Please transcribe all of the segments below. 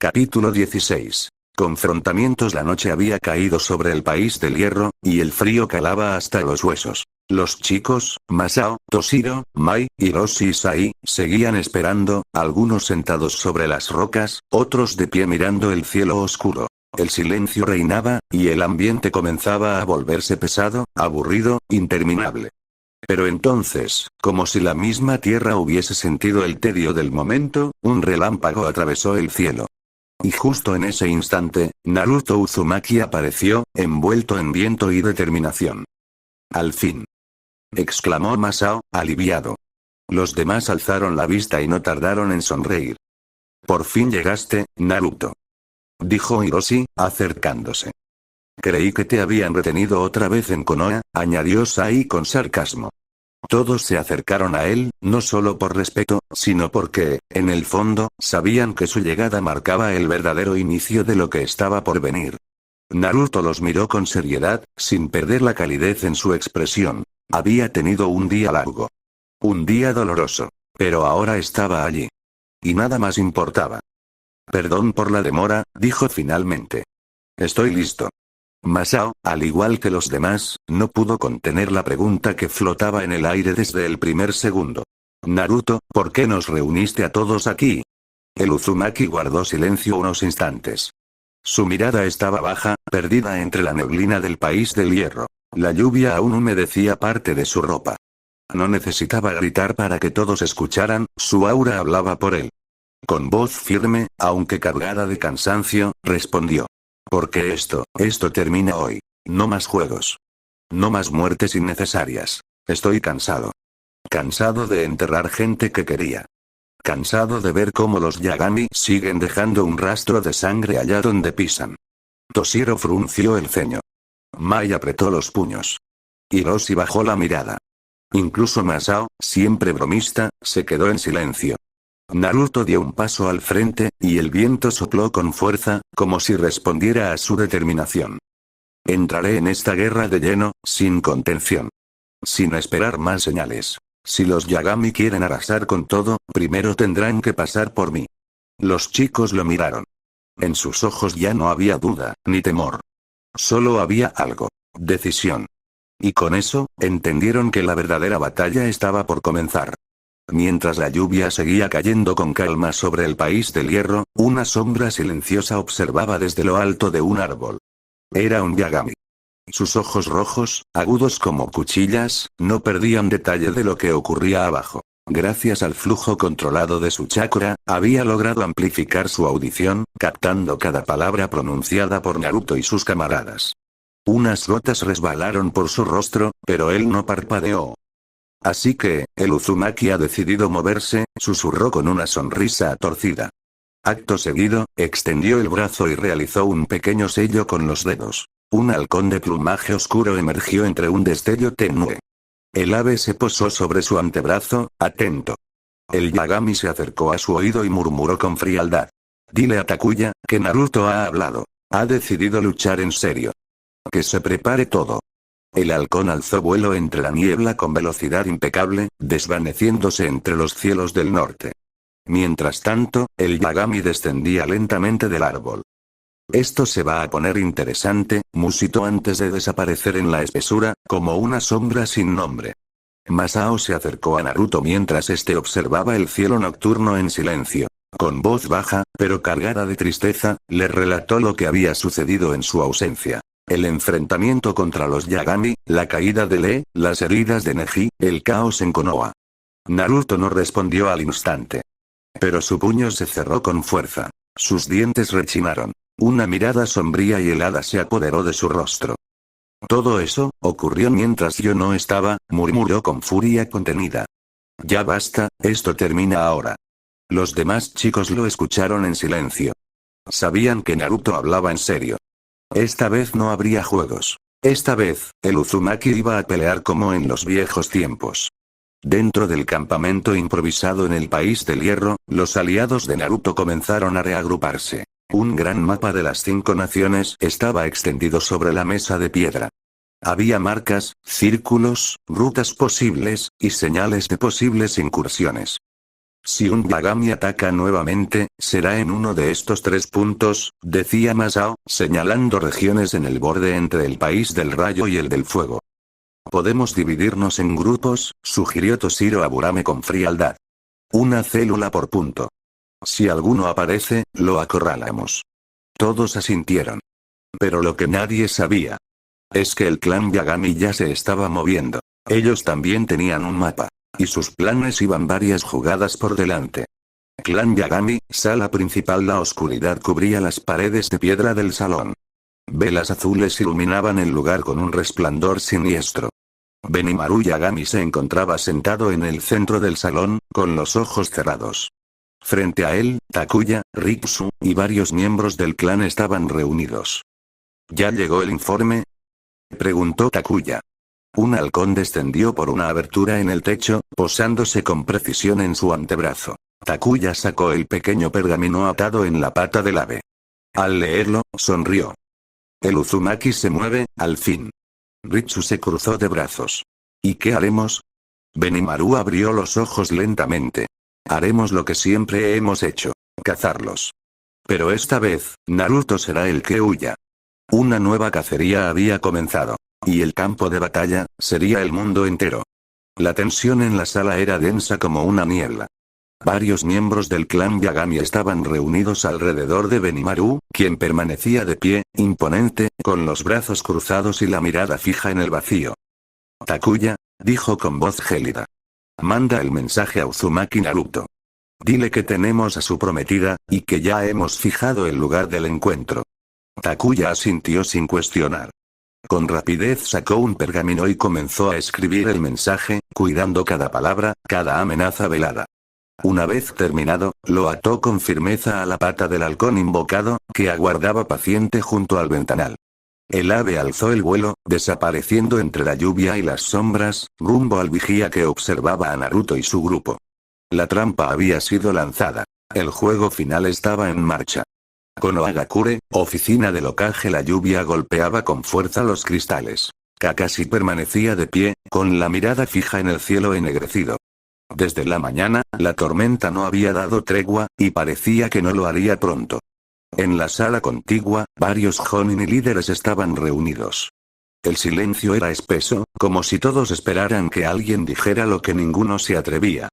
Capítulo 16. Confrontamientos. La noche había caído sobre el país del hierro, y el frío calaba hasta los huesos. Los chicos, Masao, Toshiro, Mai, Hiroshi y Sai, seguían esperando, algunos sentados sobre las rocas, otros de pie mirando el cielo oscuro. El silencio reinaba, y el ambiente comenzaba a volverse pesado, aburrido, interminable. Pero entonces, como si la misma tierra hubiese sentido el tedio del momento, un relámpago atravesó el cielo. Y justo en ese instante, Naruto Uzumaki apareció, envuelto en viento y determinación. «Al fin», exclamó Masao, aliviado. Los demás alzaron la vista y no tardaron en sonreír. «Por fin llegaste, Naruto», dijo Hiroshi, acercándose. «Creí que te habían retenido otra vez en Konoha», añadió Sai con sarcasmo. Todos se acercaron a él, no solo por respeto, sino porque, en el fondo, sabían que su llegada marcaba el verdadero inicio de lo que estaba por venir. Naruto los miró con seriedad, sin perder la calidez en su expresión. Había tenido un día largo. Un día doloroso. Pero ahora estaba allí. Y nada más importaba. «Perdón por la demora», dijo finalmente. «Estoy listo». Masao, al igual que los demás, no pudo contener la pregunta que flotaba en el aire desde el primer segundo. «Naruto, ¿por qué nos reuniste a todos aquí?» El Uzumaki guardó silencio unos instantes. Su mirada estaba baja, perdida entre la neblina del país del hierro. La lluvia aún humedecía parte de su ropa. No necesitaba gritar para que todos escucharan, su aura hablaba por él. Con voz firme, aunque cargada de cansancio, respondió. «Porque esto termina hoy. No más juegos. No más muertes innecesarias. Estoy cansado. Cansado de enterrar gente que quería. Cansado de ver cómo los Yagami siguen dejando un rastro de sangre allá donde pisan». Toshiro frunció el ceño. Mai apretó los puños. Hiroshi bajó la mirada. Incluso Masao, siempre bromista, se quedó en silencio. Naruto dio un paso al frente, y el viento sopló con fuerza, como si respondiera a su determinación. «Entraré en esta guerra de lleno, sin contención. Sin esperar más señales. Si los Yagami quieren arrasar con todo, primero tendrán que pasar por mí». Los chicos lo miraron. En sus ojos ya no había duda, ni temor. Solo había algo. Decisión. Y con eso, entendieron que la verdadera batalla estaba por comenzar. Mientras la lluvia seguía cayendo con calma sobre el país del hierro, una sombra silenciosa observaba desde lo alto de un árbol. Era un Yagami. Sus ojos rojos, agudos como cuchillas, no perdían detalle de lo que ocurría abajo. Gracias al flujo controlado de su chakra, había logrado amplificar su audición, captando cada palabra pronunciada por Naruto y sus camaradas. Unas gotas resbalaron por su rostro, pero él no parpadeó. «Así que, el Uzumaki ha decidido moverse», susurró con una sonrisa torcida. Acto seguido, extendió el brazo y realizó un pequeño sello con los dedos. Un halcón de plumaje oscuro emergió entre un destello tenue. El ave se posó sobre su antebrazo, atento. El Yagami se acercó a su oído y murmuró con frialdad. «Dile a Takuya, que Naruto ha hablado. Ha decidido luchar en serio. Que se prepare todo». El halcón alzó vuelo entre la niebla con velocidad impecable, desvaneciéndose entre los cielos del norte. Mientras tanto, el Yagami descendía lentamente del árbol. «Esto se va a poner interesante», musitó antes de desaparecer en la espesura, como una sombra sin nombre. Masao se acercó a Naruto mientras este observaba el cielo nocturno en silencio. Con voz baja, pero cargada de tristeza, le relató lo que había sucedido en su ausencia. El enfrentamiento contra los Yagami, la caída de Lee, las heridas de Neji, el caos en Konoha. Naruto no respondió al instante. Pero su puño se cerró con fuerza. Sus dientes rechinaron. Una mirada sombría y helada se apoderó de su rostro. «Todo eso, ocurrió mientras yo no estaba», murmuró con furia contenida. «Ya basta, esto termina ahora». Los demás chicos lo escucharon en silencio. Sabían que Naruto hablaba en serio. Esta vez no habría juegos. Esta vez, el Uzumaki iba a pelear como en los viejos tiempos. Dentro del campamento improvisado en el país del hierro, los aliados de Naruto comenzaron a reagruparse. Un gran mapa de las 5 naciones estaba extendido sobre la mesa de piedra. Había marcas, círculos, rutas posibles, y señales de posibles incursiones. Si un Yagami ataca nuevamente, será en uno de estos 3 puntos, decía Masao, señalando regiones en el borde entre el país del rayo y el del fuego. Podemos dividirnos en grupos, sugirió Toshiro Aburame con frialdad. Una célula por punto. Si alguno aparece, lo acorralamos. Todos asintieron. Pero lo que nadie sabía es que el clan Yagami ya se estaba moviendo. Ellos también tenían un mapa. Y sus planes iban varias jugadas por delante. Clan Yagami, sala principal. La oscuridad cubría las paredes de piedra del salón. Velas azules iluminaban el lugar con un resplandor siniestro. Benimaru Yagami se encontraba sentado en el centro del salón, con los ojos cerrados. Frente a él, Takuya, Ritsu, y varios miembros del clan estaban reunidos. ¿Ya llegó el informe?, preguntó Takuya. Un halcón descendió por una abertura en el techo, posándose con precisión en su antebrazo. Takuya sacó el pequeño pergamino atado en la pata del ave. Al leerlo, sonrió. El Uzumaki se mueve, al fin. Ritsu se cruzó de brazos. ¿Y qué haremos? Benimaru abrió los ojos lentamente. Haremos lo que siempre hemos hecho. Cazarlos. Pero esta vez, Naruto será el que huya. Una nueva cacería había comenzado. Y el campo de batalla, sería el mundo entero. La tensión en la sala era densa como una niebla. Varios miembros del clan Yagami estaban reunidos alrededor de Benimaru, quien permanecía de pie, imponente, con los brazos cruzados y la mirada fija en el vacío. Takuya, dijo con voz gélida. Manda el mensaje a Uzumaki Naruto. Dile que tenemos a su prometida, y que ya hemos fijado el lugar del encuentro. Takuya asintió sin cuestionar. Con rapidez sacó un pergamino y comenzó a escribir el mensaje, cuidando cada palabra, cada amenaza velada. Una vez terminado, lo ató con firmeza a la pata del halcón invocado, que aguardaba paciente junto al ventanal. El ave alzó el vuelo, desapareciendo entre la lluvia y las sombras, rumbo al vigía que observaba a Naruto y su grupo. La trampa había sido lanzada. El juego final estaba en marcha. Konohagakure, oficina del Hokage. La lluvia golpeaba con fuerza los cristales. Kakashi permanecía de pie, con la mirada fija en el cielo ennegrecido. Desde la mañana, la tormenta no había dado tregua, y parecía que no lo haría pronto. En la sala contigua, varios Jonin y líderes estaban reunidos. El silencio era espeso, como si todos esperaran que alguien dijera lo que ninguno se atrevía.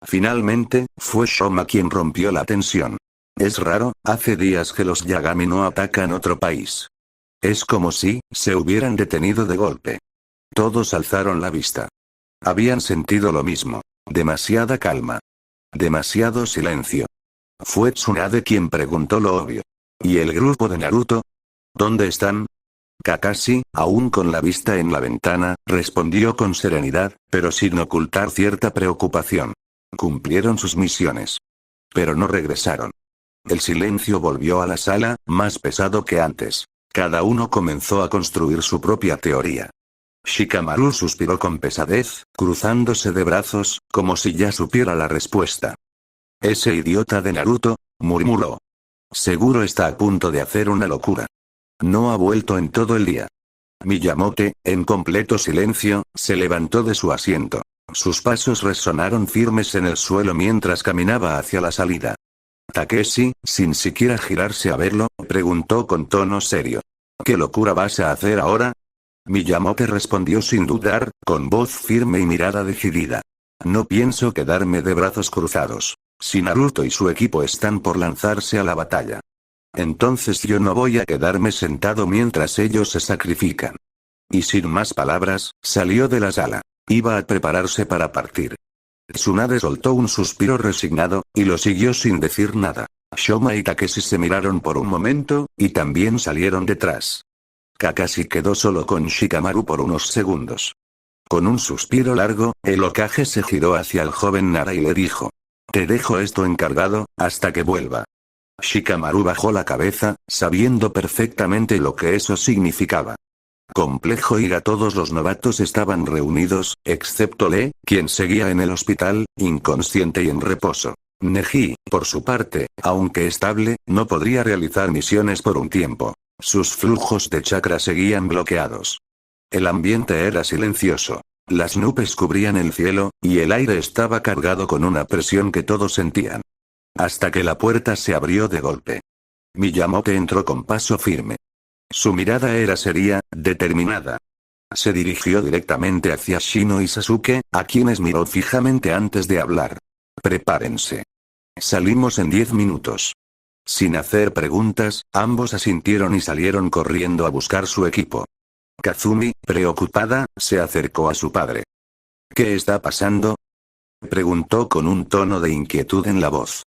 Finalmente, fue Shoma quien rompió la tensión. Es raro, hace días que los Yagami no atacan otro país. Es como si se hubieran detenido de golpe. Todos alzaron la vista. Habían sentido lo mismo. Demasiada calma. Demasiado silencio. Fue Tsunade quien preguntó lo obvio. ¿Y el grupo de Naruto? ¿Dónde están? Kakashi, aún con la vista en la ventana, respondió con serenidad, pero sin ocultar cierta preocupación. Cumplieron sus misiones. Pero no regresaron. El silencio volvió a la sala, más pesado que antes. Cada uno comenzó a construir su propia teoría. Shikamaru suspiró con pesadez, cruzándose de brazos, como si ya supiera la respuesta. Ese idiota de Naruto, murmuró. Seguro está a punto de hacer una locura. No ha vuelto en todo el día. Miyamoto, en completo silencio, se levantó de su asiento. Sus pasos resonaron firmes en el suelo mientras caminaba hacia la salida. Takeshi, sin siquiera girarse a verlo, preguntó con tono serio. ¿Qué locura vas a hacer ahora? Miyamoto respondió sin dudar, con voz firme y mirada decidida. No pienso quedarme de brazos cruzados. Si Naruto y su equipo están por lanzarse a la batalla, entonces yo no voy a quedarme sentado mientras ellos se sacrifican. Y sin más palabras, salió de la sala. Iba a prepararse para partir. Tsunade soltó un suspiro resignado, y lo siguió sin decir nada. Shoma y Takeshi se miraron por un momento, y también salieron detrás. Kakashi quedó solo con Shikamaru por unos segundos. Con un suspiro largo, el Hokage se giró hacia el joven Nara y le dijo. Te dejo esto encargado, hasta que vuelva. Shikamaru bajó la cabeza, sabiendo perfectamente lo que eso significaba. Complejo Ira. Todos los novatos estaban reunidos, excepto Lee, quien seguía en el hospital, inconsciente y en reposo. Neji, por su parte, aunque estable, no podría realizar misiones por un tiempo. Sus flujos de chakra seguían bloqueados. El ambiente era silencioso. Las nubes cubrían el cielo, y el aire estaba cargado con una presión que todos sentían. Hasta que la puerta se abrió de golpe. Miyamoto entró con paso firme. Su mirada era seria, determinada. Se dirigió directamente hacia Shino y Sasuke, a quienes miró fijamente antes de hablar. Prepárense. Salimos en 10 minutos. Sin hacer preguntas, ambos asintieron y salieron corriendo a buscar su equipo. Kazumi, preocupada, se acercó a su padre. ¿Qué está pasando?, preguntó con un tono de inquietud en la voz.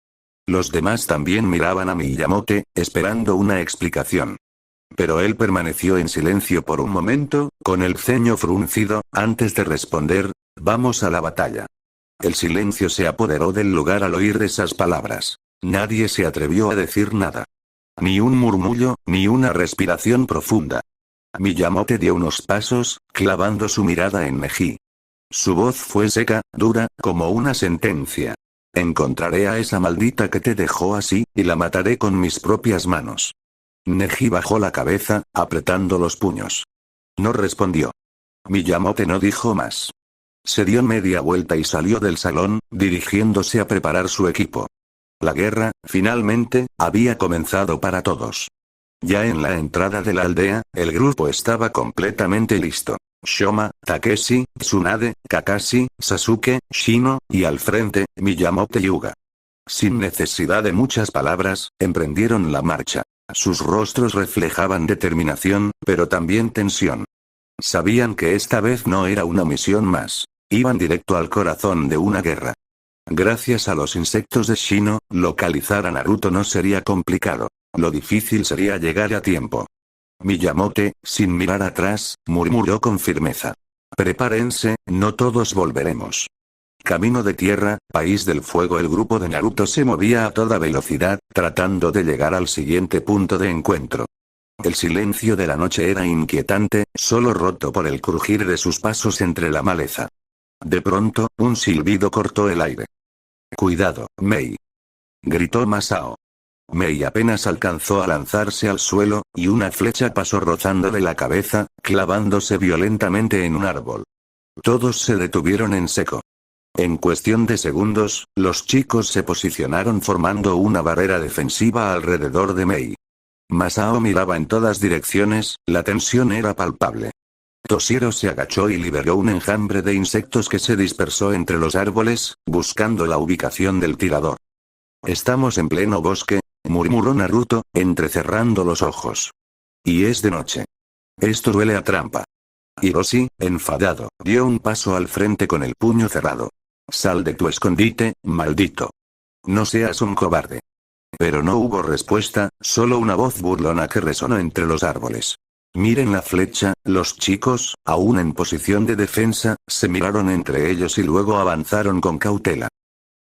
Los demás también miraban a Miyamoto, esperando una explicación. Pero él permaneció en silencio por un momento, con el ceño fruncido, antes de responder: vamos a la batalla. El silencio se apoderó del lugar al oír esas palabras. Nadie se atrevió a decir nada. Ni un murmullo, ni una respiración profunda. Miyamoto dio unos pasos, clavando su mirada en Neji. Su voz fue seca, dura, como una sentencia. Encontraré a esa maldita que te dejó así, y la mataré con mis propias manos. Neji bajó la cabeza, apretando los puños. No respondió. Miyamoto no dijo más. Se dio media vuelta y salió del salón, dirigiéndose a preparar su equipo. La guerra, finalmente, había comenzado para todos. Ya en la entrada de la aldea, el grupo estaba completamente listo. Shoma, Takeshi, Tsunade, Kakashi, Sasuke, Shino, y al frente, Miyamoto y Hyuga. Sin necesidad de muchas palabras, emprendieron la marcha. Sus rostros reflejaban determinación, pero también tensión. Sabían que esta vez no era una misión más. Iban directo al corazón de una guerra. Gracias a los insectos de Shino, localizar a Naruto no sería complicado. Lo difícil sería llegar a tiempo. Miyamoto, sin mirar atrás, murmuró con firmeza. Prepárense, no todos volveremos. Camino de tierra, país del fuego. El grupo de Naruto se movía a toda velocidad, tratando de llegar al siguiente punto de encuentro. El silencio de la noche era inquietante, solo roto por el crujir de sus pasos entre la maleza. De pronto, un silbido cortó el aire. «Cuidado, Mei», gritó Masao. Mei apenas alcanzó a lanzarse al suelo, y una flecha pasó rozándole la cabeza, clavándose violentamente en un árbol. Todos se detuvieron en seco. En cuestión de segundos, los chicos se posicionaron formando una barrera defensiva alrededor de Mei. Masao miraba en todas direcciones, la tensión era palpable. Toshiro se agachó y liberó un enjambre de insectos que se dispersó entre los árboles, buscando la ubicación del tirador. «Estamos en pleno bosque», murmuró Naruto, entrecerrando los ojos. «Y es de noche. Esto huele a trampa». Hiroshi, enfadado, dio un paso al frente con el puño cerrado. «Sal de tu escondite, maldito. No seas un cobarde». Pero no hubo respuesta, solo una voz burlona que resonó entre los árboles. «Miren la flecha». Los chicos, aún en posición de defensa, se miraron entre ellos y luego avanzaron con cautela.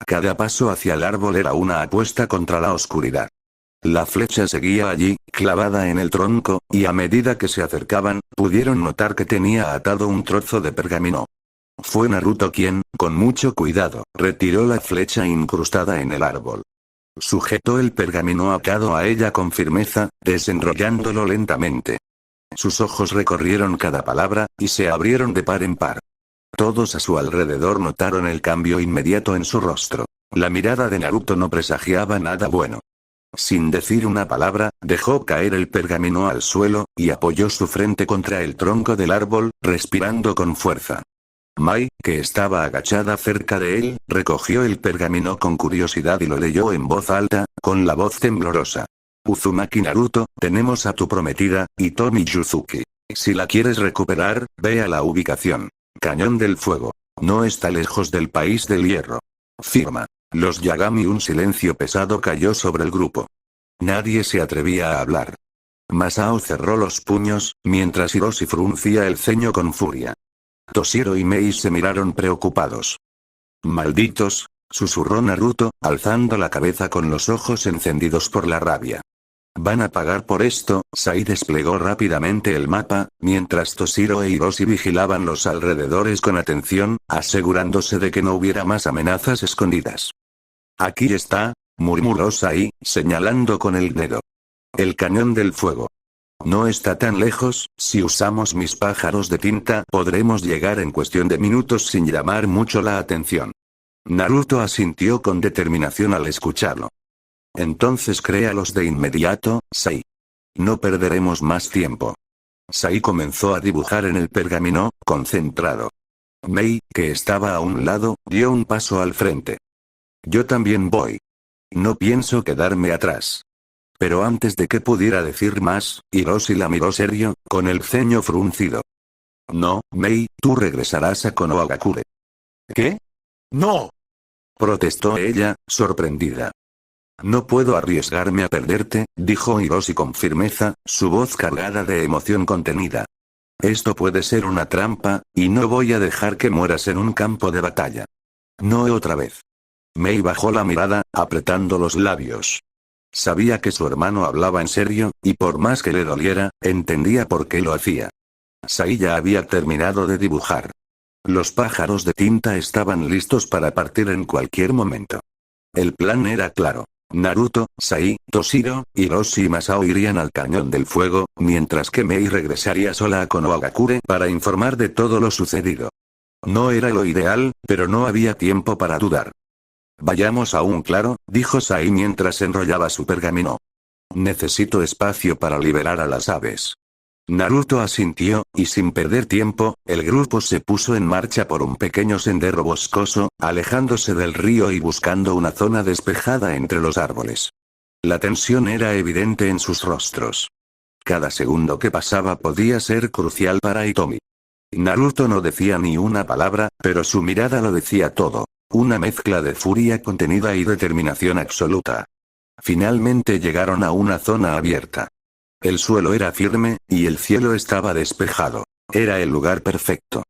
Cada paso hacia el árbol era una apuesta contra la oscuridad. La flecha seguía allí, clavada en el tronco, y a medida que se acercaban, pudieron notar que tenía atado un trozo de pergamino. Fue Naruto quien, con mucho cuidado, retiró la flecha incrustada en el árbol. Sujetó el pergamino atado a ella con firmeza, desenrollándolo lentamente. Sus ojos recorrieron cada palabra, y se abrieron de par en par. Todos a su alrededor notaron el cambio inmediato en su rostro. La mirada de Naruto no presagiaba nada bueno. Sin decir una palabra, dejó caer el pergamino al suelo, y apoyó su frente contra el tronco del árbol, respirando con fuerza. Mai, que estaba agachada cerca de él, recogió el pergamino con curiosidad y lo leyó en voz alta, con la voz temblorosa. «Uzumaki Naruto, tenemos a tu prometida, Hitomi Yuzuki. Si la quieres recuperar, ve a la ubicación. Cañón del Fuego. No está lejos del país del hierro. Firma». Los Yagami. Un silencio pesado cayó sobre el grupo. Nadie se atrevía a hablar. Masao cerró los puños, mientras Hiroshi fruncía el ceño con furia. Toshiro y Mei se miraron preocupados. «Malditos», susurró Naruto, alzando la cabeza con los ojos encendidos por la rabia. «Van a pagar por esto». Sai desplegó rápidamente el mapa, mientras Toshiro e Hiroshi vigilaban los alrededores con atención, asegurándose de que no hubiera más amenazas escondidas. «Aquí está», murmuró Sai, señalando con el dedo. «El cañón del fuego». No está tan lejos, si usamos mis pájaros de tinta podremos llegar en cuestión de minutos sin llamar mucho la atención. Naruto asintió con determinación al escucharlo. Entonces créalos de inmediato, Sai. No perderemos más tiempo. Sai comenzó a dibujar en el pergamino, concentrado. Mei, que estaba a un lado, dio un paso al frente. Yo también voy. No pienso quedarme atrás. Pero antes de que pudiera decir más, Hiroshi la miró serio, con el ceño fruncido. No, Mei, tú regresarás a Konohagakure. ¿Qué? ¡No! Protestó ella, sorprendida. No puedo arriesgarme a perderte, dijo Hiroshi con firmeza, su voz cargada de emoción contenida. Esto puede ser una trampa, y no voy a dejar que mueras en un campo de batalla. No otra vez. Mei bajó la mirada, apretando los labios. Sabía que su hermano hablaba en serio, y por más que le doliera, entendía por qué lo hacía. Sai ya había terminado de dibujar. Los pájaros de tinta estaban listos para partir en cualquier momento. El plan era claro. Naruto, Sai, Toshiro, Hiroshi y Masao irían al Cañón del Fuego, mientras que Mei regresaría sola a Konohagakure para informar de todo lo sucedido. No era lo ideal, pero no había tiempo para dudar. Vayamos a un claro, dijo Sai mientras enrollaba su pergamino. Necesito espacio para liberar a las aves. Naruto asintió, y sin perder tiempo, el grupo se puso en marcha por un pequeño sendero boscoso, alejándose del río y buscando una zona despejada entre los árboles. La tensión era evidente en sus rostros. Cada segundo que pasaba podía ser crucial para Hitomi. Naruto no decía ni una palabra, pero su mirada lo decía todo. Una mezcla de furia contenida y determinación absoluta. Finalmente llegaron a una zona abierta. El suelo era firme, y el cielo estaba despejado. Era el lugar perfecto.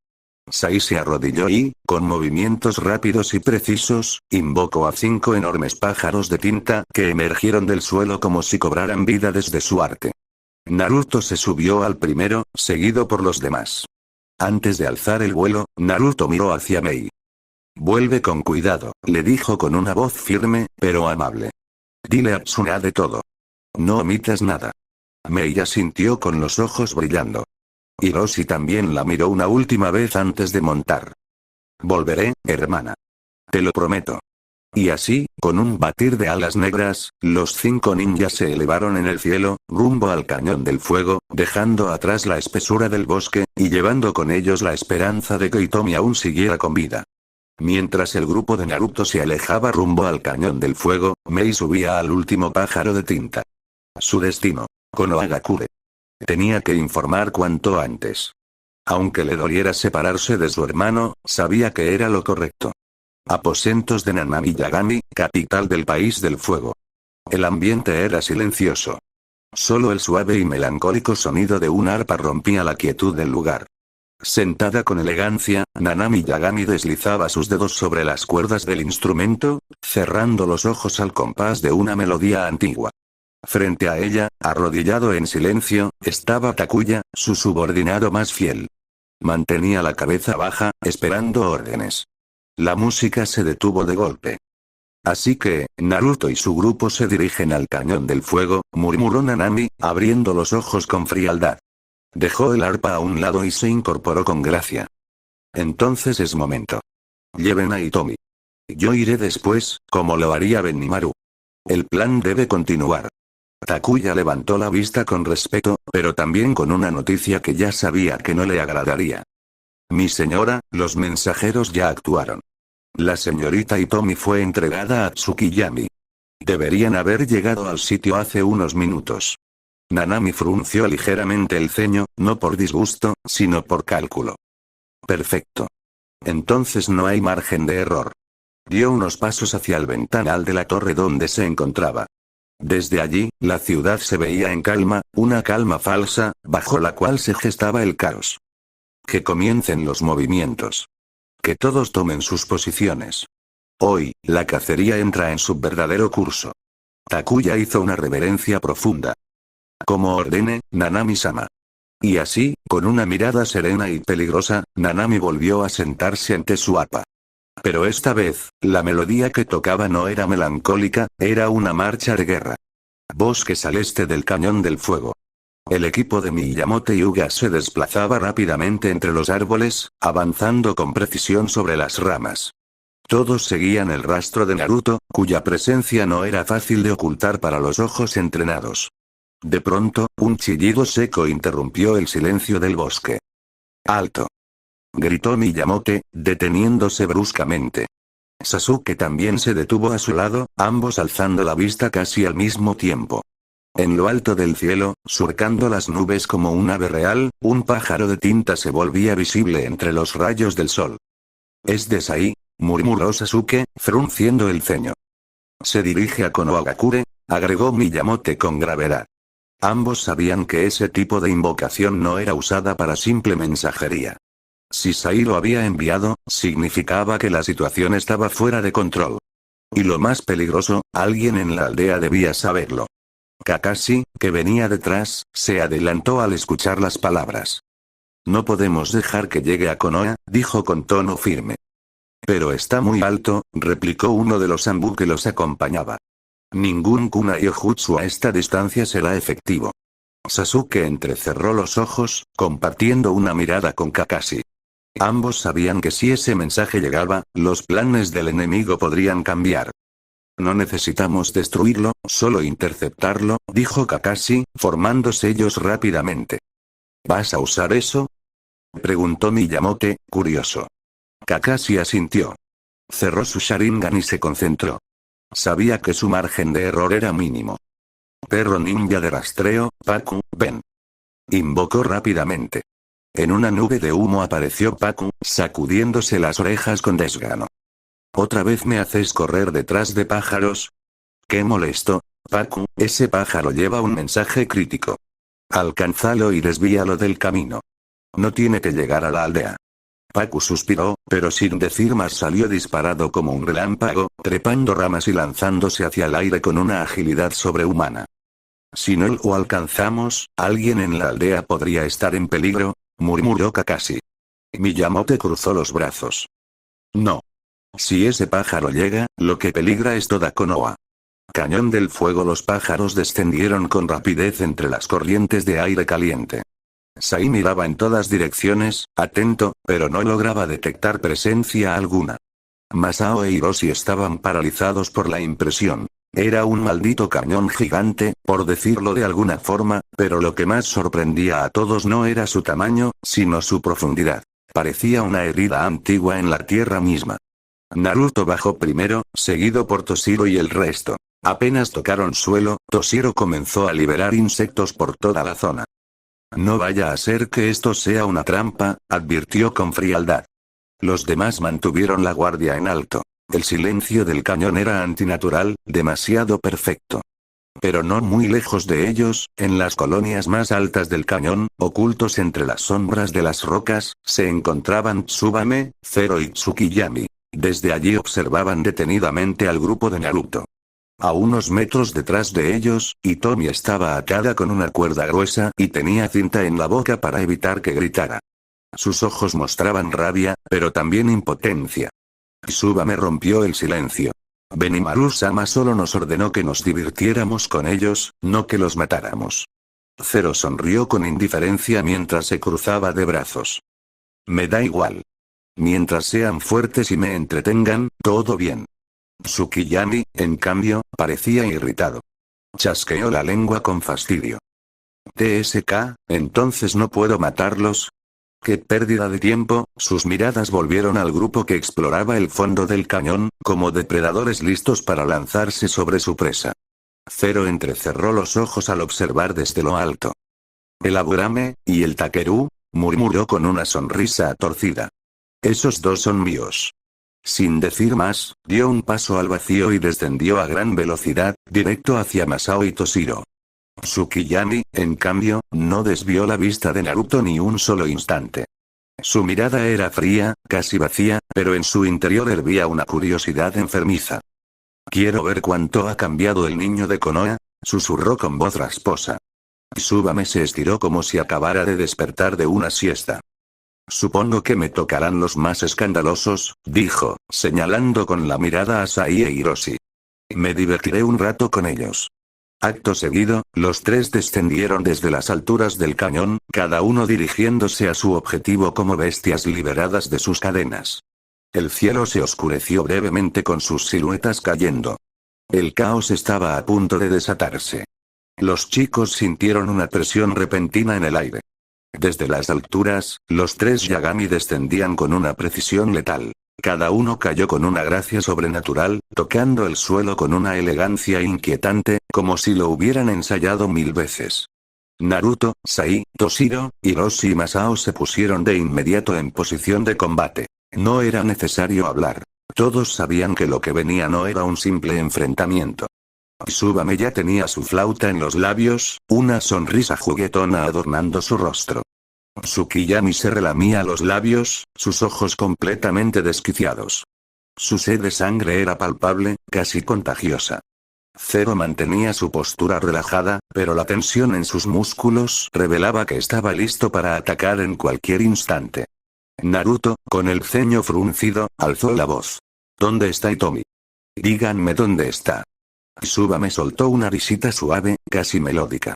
Sai se arrodilló y, con movimientos rápidos y precisos, invocó a 5 enormes pájaros de tinta que emergieron del suelo como si cobraran vida desde su arte. Naruto se subió al primero, seguido por los demás. Antes de alzar el vuelo, Naruto miró hacia Mei. Vuelve con cuidado, le dijo con una voz firme, pero amable. Dile a Tsunade todo. No omitas nada. Mei asintió con los ojos brillando. Hiroshi también la miró una última vez antes de montar. Volveré, hermana. Te lo prometo. Y así, con un batir de alas negras, los 5 ninjas se elevaron en el cielo, rumbo al Cañón del Fuego, dejando atrás la espesura del bosque, y llevando con ellos la esperanza de que Hitomi aún siguiera con vida. Mientras el grupo de Naruto se alejaba rumbo al Cañón del Fuego, Mei subía al último pájaro de tinta. Su destino. Konohagakure. Tenía que informar cuanto antes. Aunque le doliera separarse de su hermano, sabía que era lo correcto. Aposentos de Nanami Yagami, capital del país del fuego. El ambiente era silencioso. Solo el suave y melancólico sonido de un arpa rompía la quietud del lugar. Sentada con elegancia, Nanami Yagami deslizaba sus dedos sobre las cuerdas del instrumento, cerrando los ojos al compás de una melodía antigua. Frente a ella, arrodillado en silencio, estaba Takuya, su subordinado más fiel. Mantenía la cabeza baja, esperando órdenes. La música se detuvo de golpe. Así que, Naruto y su grupo se dirigen al Cañón del Fuego, murmuró Nanami, abriendo los ojos con frialdad. Dejó el arpa a un lado y se incorporó con gracia. Entonces es momento. Lleven a Hitomi. Yo iré después, como lo haría Benimaru. El plan debe continuar. Takuya levantó la vista con respeto, pero también con una noticia que ya sabía que no le agradaría. Mi señora, los mensajeros ya actuaron. La señorita Hitomi fue entregada a Tsukiyami. Deberían haber llegado al sitio hace unos minutos. Nanami frunció ligeramente el ceño, no por disgusto, sino por cálculo. Perfecto. Entonces no hay margen de error. Dio unos pasos hacia el ventanal de la torre donde se encontraba. Desde allí, la ciudad se veía en calma, una calma falsa, bajo la cual se gestaba el caos. Que comiencen los movimientos. Que todos tomen sus posiciones. Hoy, la cacería entra en su verdadero curso. Takuya hizo una reverencia profunda. Como ordene, Nanami-sama. Y así, con una mirada serena y peligrosa, Nanami volvió a sentarse ante su arpa. Pero esta vez, la melodía que tocaba no era melancólica, era una marcha de guerra. Bosques al este del Cañón del Fuego. El equipo de Miyamoto Hyuga se desplazaba rápidamente entre los árboles, avanzando con precisión sobre las ramas. Todos seguían el rastro de Naruto, cuya presencia no era fácil de ocultar para los ojos entrenados. De pronto, un chillido seco interrumpió el silencio del bosque. ¡Alto! Gritó Miyamoto, deteniéndose bruscamente. Sasuke también se detuvo a su lado, ambos alzando la vista casi al mismo tiempo. En lo alto del cielo, surcando las nubes como un ave real, un pájaro de tinta se volvía visible entre los rayos del sol. «¿Es de Sai?», murmuró Sasuke, frunciendo el ceño. «Se dirige a Konohagakure», agregó Miyamoto con gravedad. Ambos sabían que ese tipo de invocación no era usada para simple mensajería. Si Sai lo había enviado, significaba que la situación estaba fuera de control. Y lo más peligroso, alguien en la aldea debía saberlo. Kakashi, que venía detrás, se adelantó al escuchar las palabras. «No podemos dejar que llegue a Konoha», dijo con tono firme. «Pero está muy alto», replicó uno de los Anbu que los acompañaba. «Ningún kunai o jutsu a esta distancia será efectivo». Sasuke entrecerró los ojos, compartiendo una mirada con Kakashi. Ambos sabían que si ese mensaje llegaba, los planes del enemigo podrían cambiar. «No necesitamos destruirlo, solo interceptarlo», dijo Kakashi, formando sellos rápidamente. «¿Vas a usar eso?», preguntó Miyamoto, curioso. Kakashi asintió. Cerró su Sharingan y se concentró. Sabía que su margen de error era mínimo. «Perro ninja de rastreo, Paku, ven». Invocó rápidamente. En una nube de humo apareció Paku, sacudiéndose las orejas con desgano. «¿Otra vez me haces correr detrás de pájaros?». «Qué molesto, Paku, ese pájaro lleva un mensaje crítico. Alcánzalo y desvíalo del camino. No tiene que llegar a la aldea». Paku suspiró, pero sin decir más salió disparado como un relámpago, trepando ramas y lanzándose hacia el aire con una agilidad sobrehumana. «Si no lo alcanzamos, alguien en la aldea podría estar en peligro», murmuró Kakashi. Miyamoto cruzó los brazos. «No. Si ese pájaro llega, lo que peligra es toda Konoha». Cañón del fuego. Los pájaros descendieron con rapidez entre las corrientes de aire caliente. Sai miraba en todas direcciones, atento, pero no lograba detectar presencia alguna. Masao e Hiroshi estaban paralizados por la impresión. Era un maldito cañón gigante, por decirlo de alguna forma, pero lo que más sorprendía a todos no era su tamaño, sino su profundidad. Parecía una herida antigua en la tierra misma. Naruto bajó primero, seguido por Toshiro y el resto. Apenas tocaron suelo, Toshiro comenzó a liberar insectos por toda la zona. «No vaya a ser que esto sea una trampa», advirtió con frialdad. Los demás mantuvieron la guardia en alto. El silencio del cañón era antinatural, demasiado perfecto. Pero no muy lejos de ellos, en las colonias más altas del cañón, ocultos entre las sombras de las rocas, se encontraban Tsubame, Zero y Tsukiyami. Desde allí observaban detenidamente al grupo de Naruto. A unos metros detrás de ellos, Hitomi estaba atada con una cuerda gruesa y tenía cinta en la boca para evitar que gritara. Sus ojos mostraban rabia, pero también impotencia. Tsubame rompió el silencio. «Benimaru-sama solo nos ordenó que nos divirtiéramos con ellos, no que los matáramos». Zero sonrió con indiferencia mientras se cruzaba de brazos. «Me da igual. Mientras sean fuertes y me entretengan, todo bien». Tsukiyami, en cambio, parecía irritado. Chasqueó la lengua con fastidio. «TSK, ¿entonces no puedo matarlos?». «Qué pérdida de tiempo». Sus miradas volvieron al grupo que exploraba el fondo del cañón, como depredadores listos para lanzarse sobre su presa. Zero entrecerró los ojos al observar desde lo alto. «El Aburame, y el Takeru», murmuró con una sonrisa torcida. «Esos dos son míos». Sin decir más, dio un paso al vacío y descendió a gran velocidad, directo hacia Masao y Toshiro. Tsukiyami, en cambio, no desvió la vista de Naruto ni un solo instante. Su mirada era fría, casi vacía, pero en su interior hervía una curiosidad enfermiza. «Quiero ver cuánto ha cambiado el niño de Konoha», susurró con voz rasposa. Tsubame se estiró como si acabara de despertar de una siesta. «Supongo que me tocarán los más escandalosos», dijo, señalando con la mirada a Sai e Hiroshi. «Me divertiré un rato con ellos». Acto seguido, los tres descendieron desde las alturas del cañón, cada uno dirigiéndose a su objetivo como bestias liberadas de sus cadenas. El cielo se oscureció brevemente con sus siluetas cayendo. El caos estaba a punto de desatarse. Los chicos sintieron una presión repentina en el aire. Desde las alturas, los tres Yagami descendían con una precisión letal. Cada uno cayó con una gracia sobrenatural, tocando el suelo con una elegancia inquietante, como si lo hubieran ensayado 1000 veces. Naruto, Sai, Toshiro, Hiroshi y Masao se pusieron de inmediato en posición de combate. No era necesario hablar. Todos sabían que lo que venía no era un simple enfrentamiento. Tsubame ya tenía su flauta en los labios, una sonrisa juguetona adornando su rostro. Tsukiyami se relamía los labios, sus ojos completamente desquiciados. Su sed de sangre era palpable, casi contagiosa. Zero mantenía su postura relajada, pero la tensión en sus músculos revelaba que estaba listo para atacar en cualquier instante. Naruto, con el ceño fruncido, alzó la voz. ¿Dónde está Hitomi? Díganme dónde está. Tsubame soltó una risita suave, casi melódica.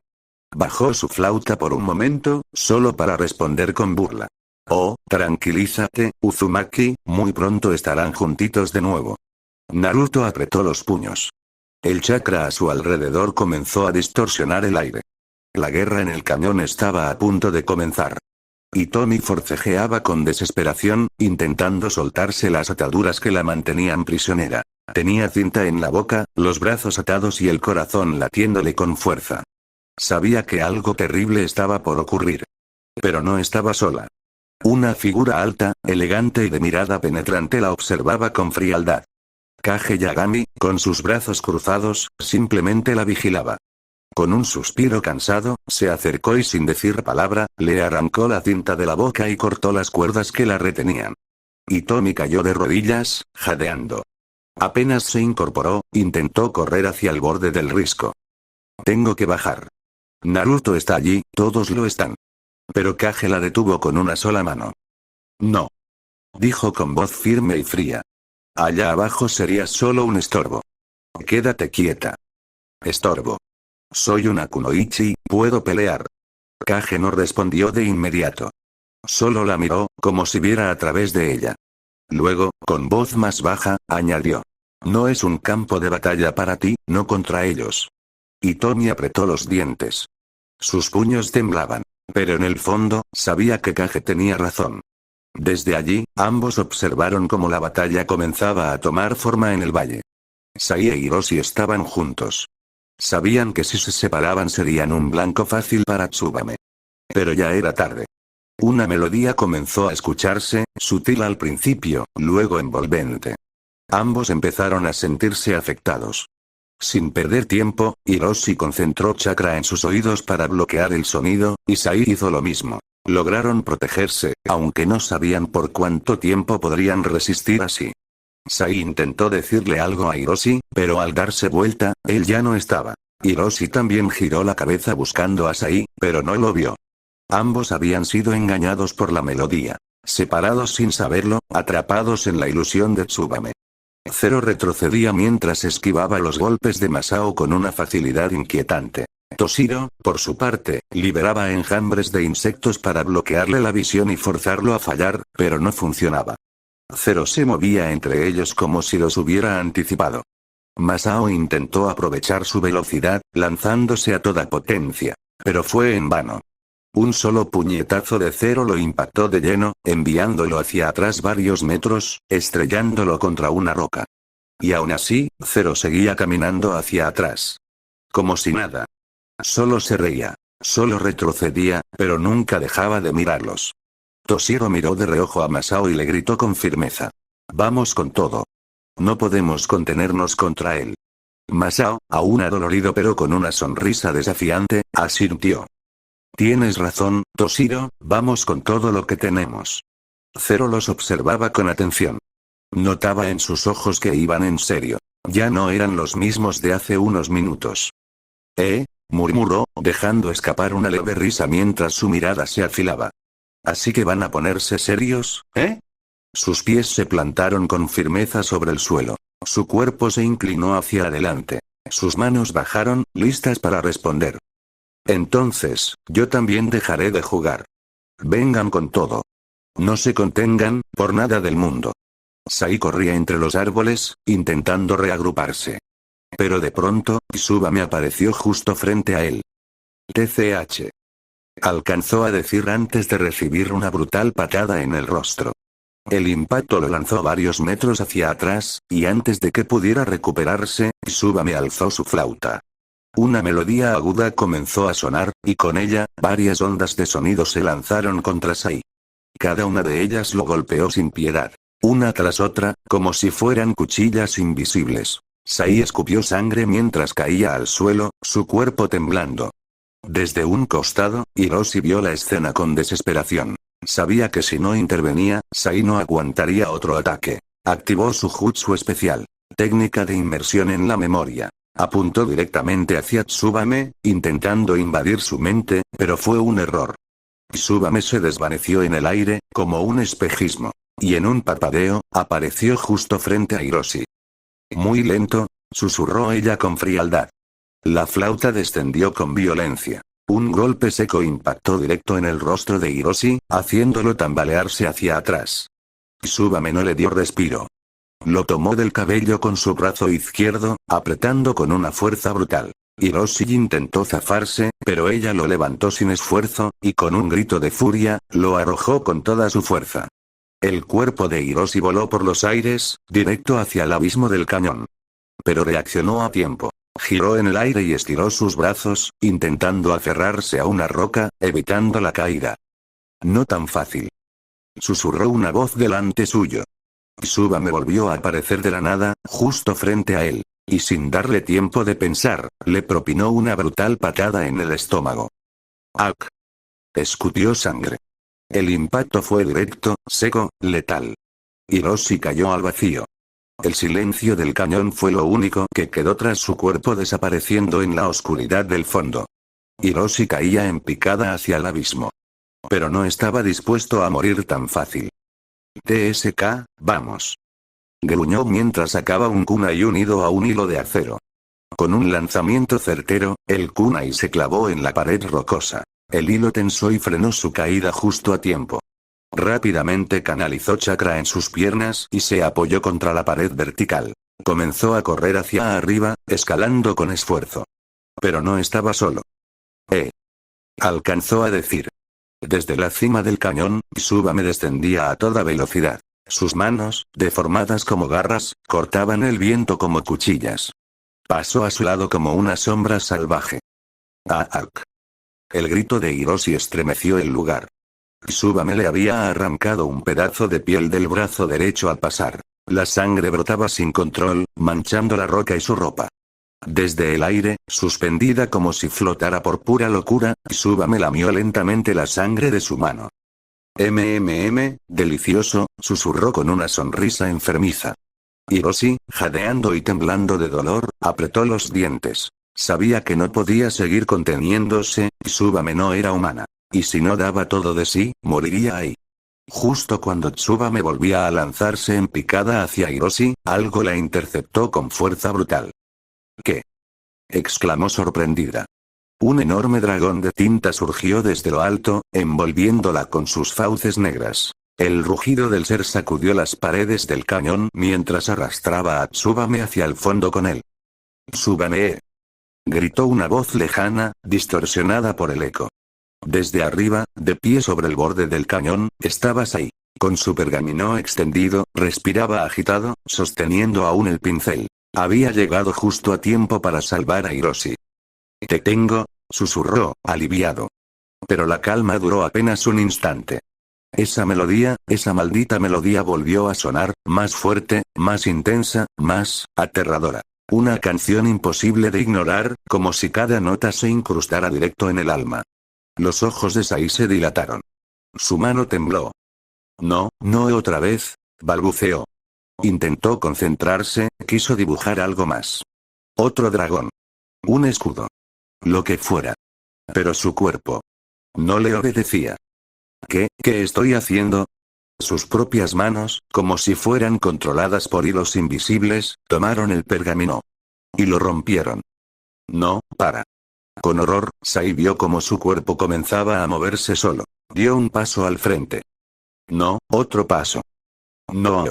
Bajó su flauta por un momento, solo para responder con burla. Oh, tranquilízate, Uzumaki, muy pronto estarán juntitos de nuevo. Naruto apretó los puños. El chakra a su alrededor comenzó a distorsionar el aire. La guerra en el cañón estaba a punto de comenzar. Hitomi forcejeaba con desesperación, intentando soltarse las ataduras que la mantenían prisionera. Tenía cinta en la boca, los brazos atados y el corazón latiéndole con fuerza. Sabía que algo terrible estaba por ocurrir. Pero no estaba sola. Una figura alta, elegante y de mirada penetrante la observaba con frialdad. Kage Yagami, con sus brazos cruzados, simplemente la vigilaba. Con un suspiro cansado, se acercó y sin decir palabra, le arrancó la cinta de la boca y cortó las cuerdas que la retenían. Hitomi cayó de rodillas, jadeando. Apenas se incorporó, intentó correr hacia el borde del risco. Tengo que bajar. Naruto está allí, todos lo están. Pero Kage la detuvo con una sola mano. No. Dijo con voz firme y fría. Allá abajo serías solo un estorbo. Quédate quieta. Estorbo. Soy una kunoichi, puedo pelear. Kage no respondió de inmediato. Solo la miró, como si viera a través de ella. Luego, con voz más baja, añadió. No es un campo de batalla para ti, no contra ellos. Hitomi apretó los dientes. Sus puños temblaban. Pero en el fondo, sabía que Kage tenía razón. Desde allí, ambos observaron cómo la batalla comenzaba a tomar forma en el valle. Sai e Hiroshi estaban juntos. Sabían que si se separaban serían un blanco fácil para Tsubame. Pero ya era tarde. Una melodía comenzó a escucharse, sutil al principio, luego envolvente. Ambos empezaron a sentirse afectados. Sin perder tiempo, Hiroshi concentró chakra en sus oídos para bloquear el sonido, y Sai hizo lo mismo. Lograron protegerse, aunque no sabían por cuánto tiempo podrían resistir así. Sai intentó decirle algo a Hiroshi, pero al darse vuelta, él ya no estaba. Hiroshi también giró la cabeza buscando a Sai, pero no lo vio. Ambos habían sido engañados por la melodía. Separados sin saberlo, atrapados en la ilusión de Tsubame. Zero retrocedía mientras esquivaba los golpes de Masao con una facilidad inquietante. Toshiro, por su parte, liberaba enjambres de insectos para bloquearle la visión y forzarlo a fallar, pero no funcionaba. Zero se movía entre ellos como si los hubiera anticipado. Masao intentó aprovechar su velocidad, lanzándose a toda potencia. Pero fue en vano. Un solo puñetazo de Zero lo impactó de lleno, enviándolo hacia atrás varios metros, estrellándolo contra una roca. Y aún así, Zero seguía caminando hacia atrás. Como si nada. Solo se reía. Solo retrocedía, pero nunca dejaba de mirarlos. Toshiro miró de reojo a Masao y le gritó con firmeza. Vamos con todo. No podemos contenernos contra él. Masao, aún adolorido pero con una sonrisa desafiante, asintió. Tienes razón, Toshiro, vamos con todo lo que tenemos. Zero los observaba con atención. Notaba en sus ojos que iban en serio. Ya no eran los mismos de hace unos minutos. Murmuró, dejando escapar una leve risa mientras su mirada se afilaba. ¿Así que van a ponerse serios, Sus pies se plantaron con firmeza sobre el suelo. Su cuerpo se inclinó hacia adelante. Sus manos bajaron, listas para responder. Entonces, yo también dejaré de jugar. Vengan con todo. No se contengan, por nada del mundo. Sai corría entre los árboles, intentando reagruparse. Pero de pronto, Tsubame apareció justo frente a él. TCH. Alcanzó a decir antes de recibir una brutal patada en el rostro. El impacto lo lanzó varios metros hacia atrás, y antes de que pudiera recuperarse, Tsubame alzó su flauta. Una melodía aguda comenzó a sonar, y con ella, varias ondas de sonido se lanzaron contra Sai. Cada una de ellas lo golpeó sin piedad. Una tras otra, como si fueran cuchillas invisibles. Sai escupió sangre mientras caía al suelo, su cuerpo temblando. Desde un costado, Hiroshi vio la escena con desesperación. Sabía que si no intervenía, Sai no aguantaría otro ataque. Activó su jutsu especial. Técnica de inmersión en la memoria. Apuntó directamente hacia Tsubame, intentando invadir su mente, pero fue un error. Tsubame se desvaneció en el aire, como un espejismo. Y en un parpadeo, apareció justo frente a Hiroshi. Muy lento, susurró ella con frialdad. La flauta descendió con violencia. Un golpe seco impactó directo en el rostro de Hiroshi, haciéndolo tambalearse hacia atrás. Tsubame no le dio respiro. Lo tomó del cabello con su brazo izquierdo, apretando con una fuerza brutal. Hiroshi intentó zafarse, pero ella lo levantó sin esfuerzo, y con un grito de furia, lo arrojó con toda su fuerza. El cuerpo de Hiroshi voló por los aires, directo hacia el abismo del cañón. Pero reaccionó a tiempo. Giró en el aire y estiró sus brazos, intentando aferrarse a una roca, evitando la caída. No tan fácil. Susurró una voz delante suyo. Tsubame volvió a aparecer de la nada, justo frente a él. Y sin darle tiempo de pensar, le propinó una brutal patada en el estómago. ¡Ak! Escupió sangre. El impacto fue directo, seco, letal. Hiroshi cayó al vacío. El silencio del cañón fue lo único que quedó tras su cuerpo desapareciendo en la oscuridad del fondo. Hiroshi caía en picada hacia el abismo. Pero no estaba dispuesto a morir tan fácil. TSK, vamos. Gruñó mientras sacaba un kunai unido a un hilo de acero. Con un lanzamiento certero, el kunai se clavó en la pared rocosa. El hilo tensó y frenó su caída justo a tiempo. Rápidamente canalizó chakra en sus piernas y se apoyó contra la pared vertical. Comenzó a correr hacia arriba, escalando con esfuerzo. Pero no estaba solo. Alcanzó a decir. Desde la cima del cañón, Tsubame descendía a toda velocidad. Sus manos, deformadas como garras, cortaban el viento como cuchillas. Pasó a su lado como una sombra salvaje. ¡Aak! El grito de Hiroshi estremeció el lugar. Tsubame le había arrancado un pedazo de piel del brazo derecho al pasar. La sangre brotaba sin control, manchando la roca y su ropa. Desde el aire, suspendida como si flotara por pura locura, Tsubame lamió lentamente la sangre de su mano. Delicioso, susurró con una sonrisa enfermiza. Hiroshi, jadeando y temblando de dolor, apretó los dientes. Sabía que no podía seguir conteniéndose, Tsubame no era humana. Y si no daba todo de sí, moriría ahí. Justo cuando Tsubame volvía a lanzarse en picada hacia Hiroshi, algo la interceptó con fuerza brutal. ¿Qué? Exclamó sorprendida. Un enorme dragón de tinta surgió desde lo alto, envolviéndola con sus fauces negras. El rugido del ser sacudió las paredes del cañón mientras arrastraba a Tsubame hacia el fondo con él. ¡Tsubame! Gritó una voz lejana, distorsionada por el eco. Desde arriba, de pie sobre el borde del cañón, estaba Sai. Con su pergamino extendido, respiraba agitado, sosteniendo aún el pincel. Había llegado justo a tiempo para salvar a Hiroshi. «Te tengo», susurró, aliviado. Pero la calma duró apenas un instante. Esa melodía, esa maldita melodía volvió a sonar, más fuerte, más intensa, más aterradora. Una canción imposible de ignorar, como si cada nota se incrustara directo en el alma. Los ojos de Sai se dilataron. Su mano tembló. No, no otra vez, balbuceó. Intentó concentrarse, quiso dibujar algo más. Otro dragón. Un escudo. Lo que fuera. Pero su cuerpo no le obedecía. ¿Qué estoy haciendo? Sus propias manos, como si fueran controladas por hilos invisibles, tomaron el pergamino. Y lo rompieron. No, para. Con horror, Sai vio como su cuerpo comenzaba a moverse solo. Dio un paso al frente. No, otro paso. No.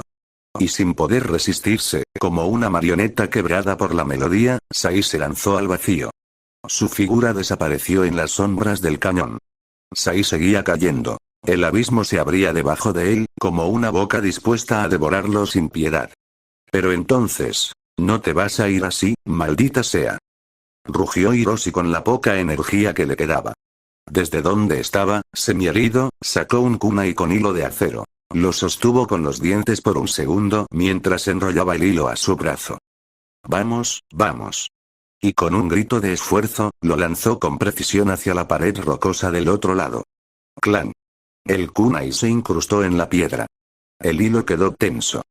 Y sin poder resistirse, como una marioneta quebrada por la melodía, Sai se lanzó al vacío. Su figura desapareció en las sombras del cañón. Sai seguía cayendo. El abismo se abría debajo de él, como una boca dispuesta a devorarlo sin piedad. Pero entonces, no te vas a ir así, maldita sea. Rugió Hiroshi con la poca energía que le quedaba. Desde donde estaba, semiherido, sacó un kunai con hilo de acero. Lo sostuvo con los dientes por un segundo mientras enrollaba el hilo a su brazo. Vamos, vamos. Y con un grito de esfuerzo, lo lanzó con precisión hacia la pared rocosa del otro lado. ¡Clan! El kunai se incrustó en la piedra. El hilo quedó tenso.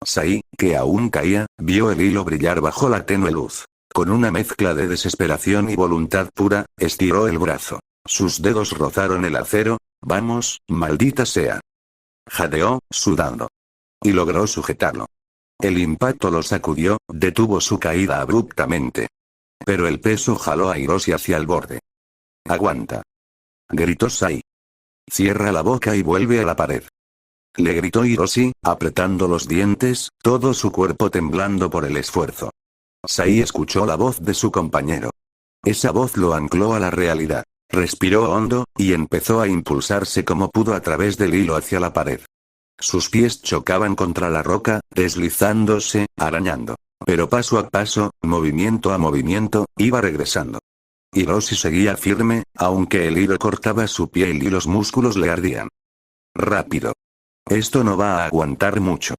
Sai, que aún caía, vio el hilo brillar bajo la tenue luz. Con una mezcla de desesperación y voluntad pura, estiró el brazo. Sus dedos rozaron el acero. Vamos, maldita sea. Jadeó, sudando. Y logró sujetarlo. El impacto lo sacudió, detuvo su caída abruptamente. Pero el peso jaló a Hiroshi hacia el borde. Aguanta. Gritó Sai. Cierra la boca y vuelve a la pared. Le gritó Hiroshi, apretando los dientes, todo su cuerpo temblando por el esfuerzo. Sai escuchó la voz de su compañero. Esa voz lo ancló a la realidad. Respiró hondo, y empezó a impulsarse como pudo a través del hilo hacia la pared. Sus pies chocaban contra la roca, deslizándose, arañando. Pero paso a paso, movimiento a movimiento, iba regresando. Hiroshi seguía firme, aunque el hilo cortaba su piel y los músculos le ardían. Rápido. Esto no va a aguantar mucho.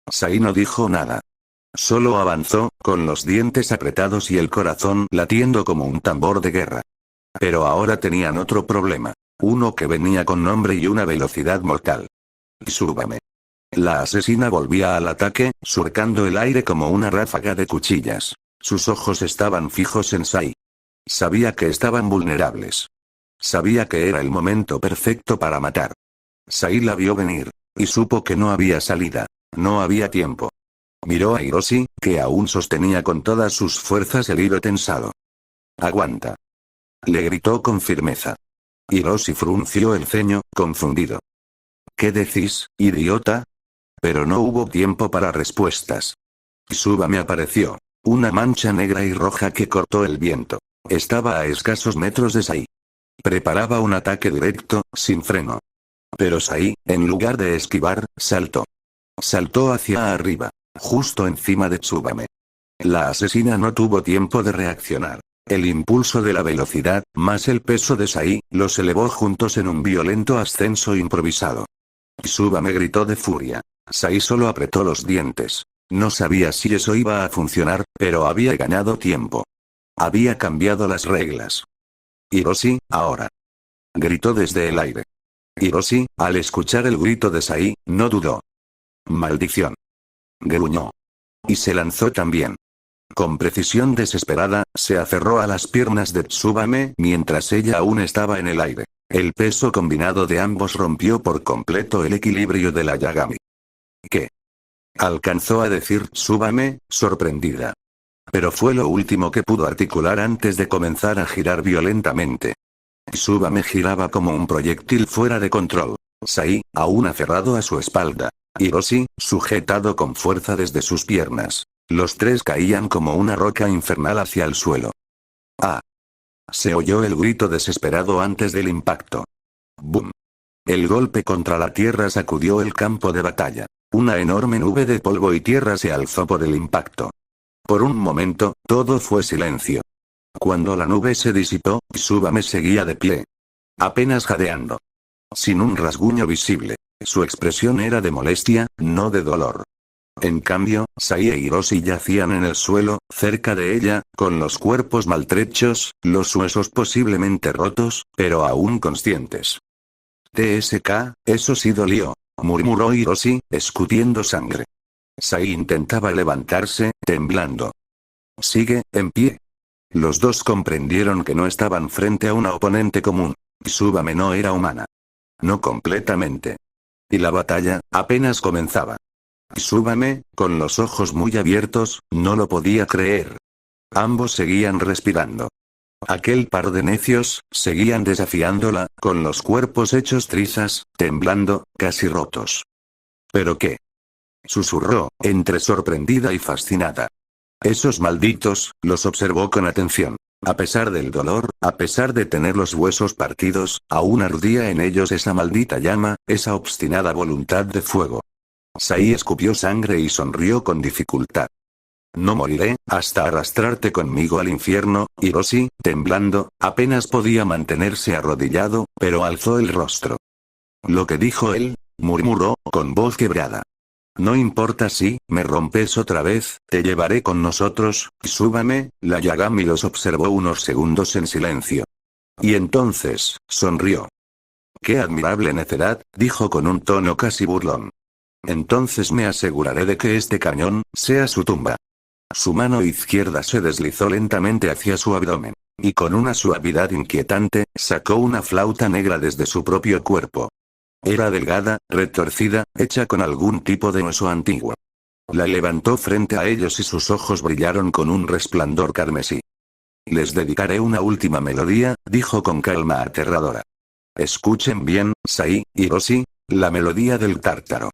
Sai no dijo nada. Solo avanzó, con los dientes apretados y el corazón latiendo como un tambor de guerra. Pero ahora tenían otro problema. Uno que venía con nombre y una velocidad mortal. Súbame. La asesina volvía al ataque, surcando el aire como una ráfaga de cuchillas. Sus ojos estaban fijos en Sai. Sabía que estaban vulnerables. Sabía que era el momento perfecto para matar. Sai la vio venir. Y supo que no había salida. No había tiempo. Miró a Hiroshi, que aún sostenía con todas sus fuerzas el hilo tensado. Aguanta. Le gritó con firmeza. Hiroshi frunció el ceño, confundido. ¿Qué decís, idiota? Pero no hubo tiempo para respuestas. Tsubame apareció. Una mancha negra y roja que cortó el viento. Estaba a escasos metros de Sai. Preparaba un ataque directo, sin freno. Pero Sai, en lugar de esquivar, saltó. Saltó hacia arriba, justo encima de Tsubame. La asesina no tuvo tiempo de reaccionar. El impulso de la velocidad, más el peso de Sai, los elevó juntos en un violento ascenso improvisado. Tsubame gritó de furia. Sai solo apretó los dientes. No sabía si eso iba a funcionar, pero había ganado tiempo. Había cambiado las reglas. Hiroshi, ahora. Gritó desde el aire. Hiroshi, al escuchar el grito de Sai, no dudó. Maldición. Gruñó. Y se lanzó también. Con precisión desesperada, se aferró a las piernas de Tsubame mientras ella aún estaba en el aire. El peso combinado de ambos rompió por completo el equilibrio de la Yagami. ¿Qué? Alcanzó a decir Tsubame, sorprendida. Pero fue lo último que pudo articular antes de comenzar a girar violentamente. Tsubame giraba como un proyectil fuera de control. Sai, aún aferrado a su espalda. Hiroshi, sujetado con fuerza desde sus piernas. Los tres caían como una roca infernal hacia el suelo. ¡Ah! Se oyó el grito desesperado antes del impacto. ¡Bum! El golpe contra la tierra sacudió el campo de batalla. Una enorme nube de polvo y tierra se alzó por el impacto. Por un momento, todo fue silencio. Cuando la nube se disipó, Tsubame seguía de pie. Apenas jadeando. Sin un rasguño visible. Su expresión era de molestia, no de dolor. En cambio, Sai e Hiroshi yacían en el suelo, cerca de ella, con los cuerpos maltrechos, los huesos posiblemente rotos, pero aún conscientes. TSK, eso sí dolió, murmuró Hiroshi, escutiendo sangre. Sai intentaba levantarse, temblando. Sigue, en pie. Los dos comprendieron que no estaban frente a una oponente común. Tsubame no era humana. No completamente. Y la batalla, apenas comenzaba. Tsubame, con los ojos muy abiertos, no lo podía creer. Ambos seguían respirando. Aquel par de necios, seguían desafiándola, con los cuerpos hechos trizas, temblando, casi rotos. ¿Pero qué? Susurró, entre sorprendida y fascinada. Esos malditos, los observó con atención. A pesar del dolor, a pesar de tener los huesos partidos, aún ardía en ellos esa maldita llama, esa obstinada voluntad de fuego. Sai escupió sangre y sonrió con dificultad. No moriré, hasta arrastrarte conmigo al infierno. Hiroshi, temblando, apenas podía mantenerse arrodillado, pero alzó el rostro. Lo que dijo él, murmuró, con voz quebrada. No importa si, me rompes otra vez, te llevaré con nosotros. Súbame. La Yagami los observó unos segundos en silencio. Y entonces, sonrió. Qué admirable necedad, dijo con un tono casi burlón. Entonces me aseguraré de que este cañón, sea su tumba. Su mano izquierda se deslizó lentamente hacia su abdomen. Y con una suavidad inquietante, sacó una flauta negra desde su propio cuerpo. Era delgada, retorcida, hecha con algún tipo de hueso antiguo. La levantó frente a ellos y sus ojos brillaron con un resplandor carmesí. Les dedicaré una última melodía, dijo con calma aterradora. Escuchen bien, Sai, Hiroshi, la melodía del tártaro.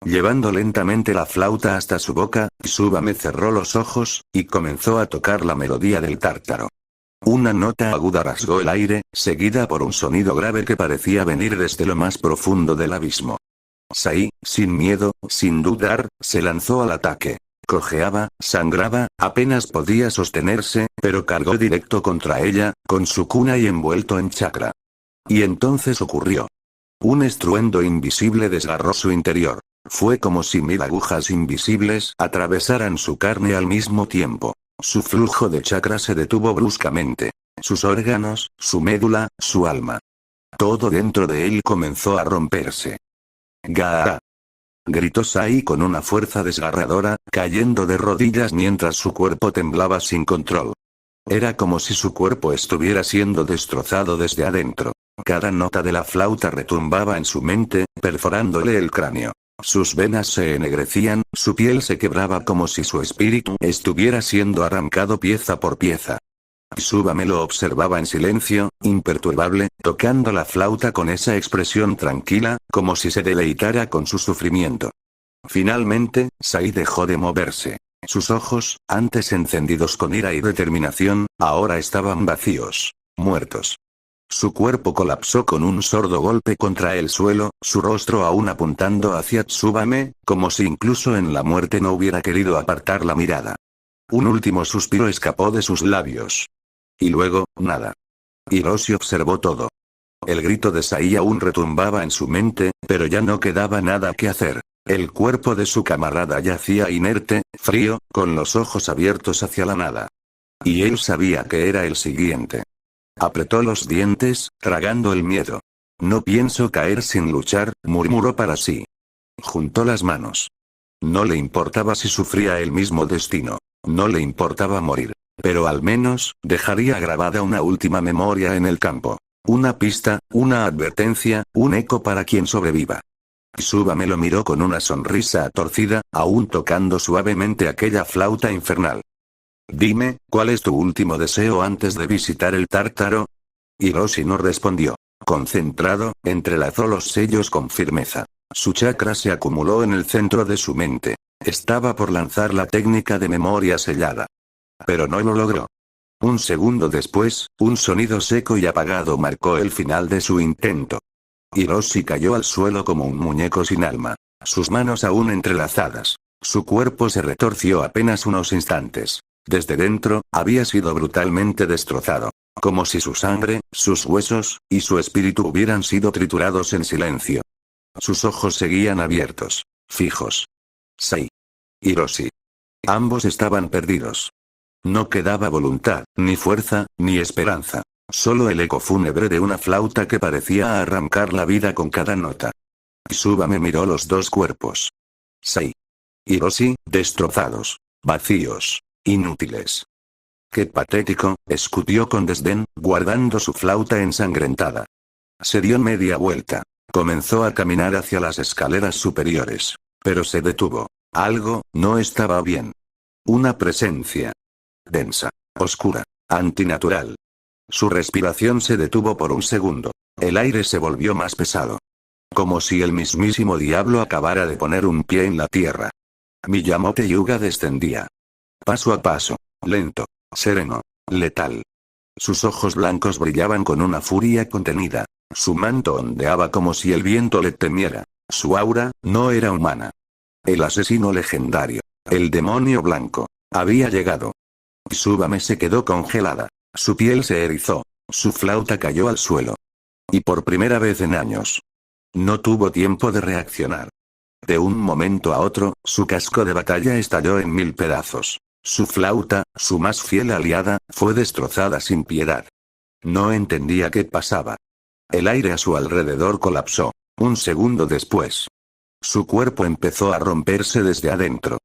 Llevando lentamente la flauta hasta su boca, Tsubame cerró los ojos, y comenzó a tocar la melodía del tártaro. Una nota aguda rasgó el aire, seguida por un sonido grave que parecía venir desde lo más profundo del abismo. Sai, sin miedo, sin dudar, se lanzó al ataque. Cojeaba, sangraba, apenas podía sostenerse, pero cargó directo contra ella, con su kunai envuelto en chakra. Y entonces ocurrió. Un estruendo invisible desgarró su interior. Fue como si 1000 agujas invisibles atravesaran su carne al mismo tiempo. Su flujo de chakra se detuvo bruscamente. Sus órganos, su médula, su alma. Todo dentro de él comenzó a romperse. ¡Gaa! Gritó Sai con una fuerza desgarradora, cayendo de rodillas mientras su cuerpo temblaba sin control. Era como si su cuerpo estuviera siendo destrozado desde adentro. Cada nota de la flauta retumbaba en su mente, perforándole el cráneo. Sus venas se ennegrecían, su piel se quebraba como si su espíritu estuviera siendo arrancado pieza por pieza. Tsubame lo observaba en silencio, imperturbable, tocando la flauta con esa expresión tranquila, como si se deleitara con su sufrimiento. Finalmente, Sai dejó de moverse. Sus ojos, antes encendidos con ira y determinación, ahora estaban vacíos, muertos. Su cuerpo colapsó con un sordo golpe contra el suelo, su rostro aún apuntando hacia Tsubame, como si incluso en la muerte no hubiera querido apartar la mirada. Un último suspiro escapó de sus labios. Y luego, nada. Hiroshi observó todo. El grito de Sai aún retumbaba en su mente, pero ya no quedaba nada que hacer. El cuerpo de su camarada yacía inerte, frío, con los ojos abiertos hacia la nada. Y él sabía que era el siguiente. Apretó los dientes, tragando el miedo. No pienso caer sin luchar, murmuró para sí. Juntó las manos. No le importaba si sufría el mismo destino. No le importaba morir. Pero al menos, dejaría grabada una última memoria en el campo. Una pista, una advertencia, un eco para quien sobreviva. Tsubame lo miró con una sonrisa torcida, aún tocando suavemente aquella flauta infernal. Dime, ¿cuál es tu último deseo antes de visitar el tártaro? Hiroshi no respondió. Concentrado, entrelazó los sellos con firmeza. Su chakra se acumuló en el centro de su mente. Estaba por lanzar la técnica de memoria sellada. Pero no lo logró. Un segundo después, un sonido seco y apagado marcó el final de su intento. Hiroshi cayó al suelo como un muñeco sin alma. Sus manos aún entrelazadas. Su cuerpo se retorció apenas unos instantes. Desde dentro, había sido brutalmente destrozado. Como si su sangre, sus huesos, y su espíritu hubieran sido triturados en silencio. Sus ojos seguían abiertos. Fijos. Sai. Hiroshi. Ambos estaban perdidos. No quedaba voluntad, ni fuerza, ni esperanza. Solo el eco fúnebre de una flauta que parecía arrancar la vida con cada nota. Tsubame miró los dos cuerpos. Sai. Hiroshi, destrozados. Vacíos. Inútiles. Qué patético, escupió con desdén, guardando su flauta ensangrentada. Se dio media vuelta. Comenzó a caminar hacia las escaleras superiores. Pero se detuvo. Algo, no estaba bien. Una presencia densa. oscura, antinatural. Su respiración se detuvo por un segundo. El aire se volvió más pesado. Como si el mismísimo diablo acabara de poner un pie en la tierra. Miyamoto Yuga descendía. Paso a paso, lento, sereno, letal. Sus ojos blancos brillaban con una furia contenida. Su manto ondeaba como si el viento le temiera. Su aura no era humana. El asesino legendario, el demonio blanco, había llegado. Tsubame se quedó congelada. Su piel se erizó. Su flauta cayó al suelo. Y por primera vez en años. No tuvo tiempo de reaccionar. De un momento a otro, su casco de batalla estalló en 1000 pedazos. Su flauta, su más fiel aliada, fue destrozada sin piedad. No entendía qué pasaba. El aire a su alrededor colapsó. Un segundo después. Su cuerpo empezó a romperse desde adentro.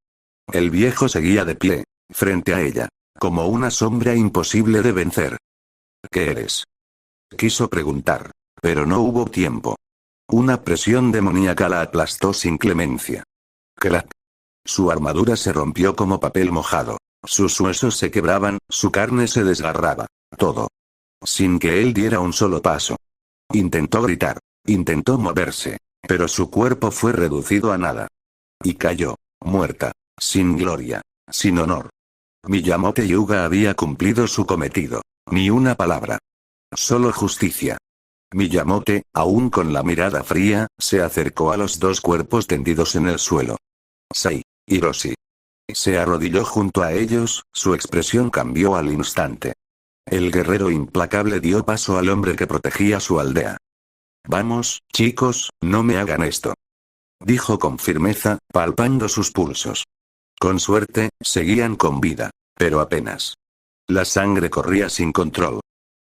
El viejo seguía de pie, frente a ella, como una sombra imposible de vencer. ¿Qué eres? Quiso preguntar, pero no hubo tiempo. Una presión demoníaca la aplastó sin clemencia. Crack. Su armadura se rompió como papel mojado. Sus huesos se quebraban, su carne se desgarraba. Todo. Sin que él diera un solo paso. Intentó gritar. Intentó moverse. Pero su cuerpo fue reducido a nada. Y cayó. Muerta. Sin gloria. Sin honor. Miyamoto Yuga había cumplido su cometido. Ni una palabra. Solo justicia. Miyamoto, aún con la mirada fría, se acercó a los dos cuerpos tendidos en el suelo. Sai. Hiroshi. Se arrodilló junto a ellos, su expresión cambió al instante. El guerrero implacable dio paso al hombre que protegía su aldea. Vamos, chicos, no me hagan esto. Dijo con firmeza, palpando sus pulsos. Con suerte, seguían con vida. Pero apenas. La sangre corría sin control.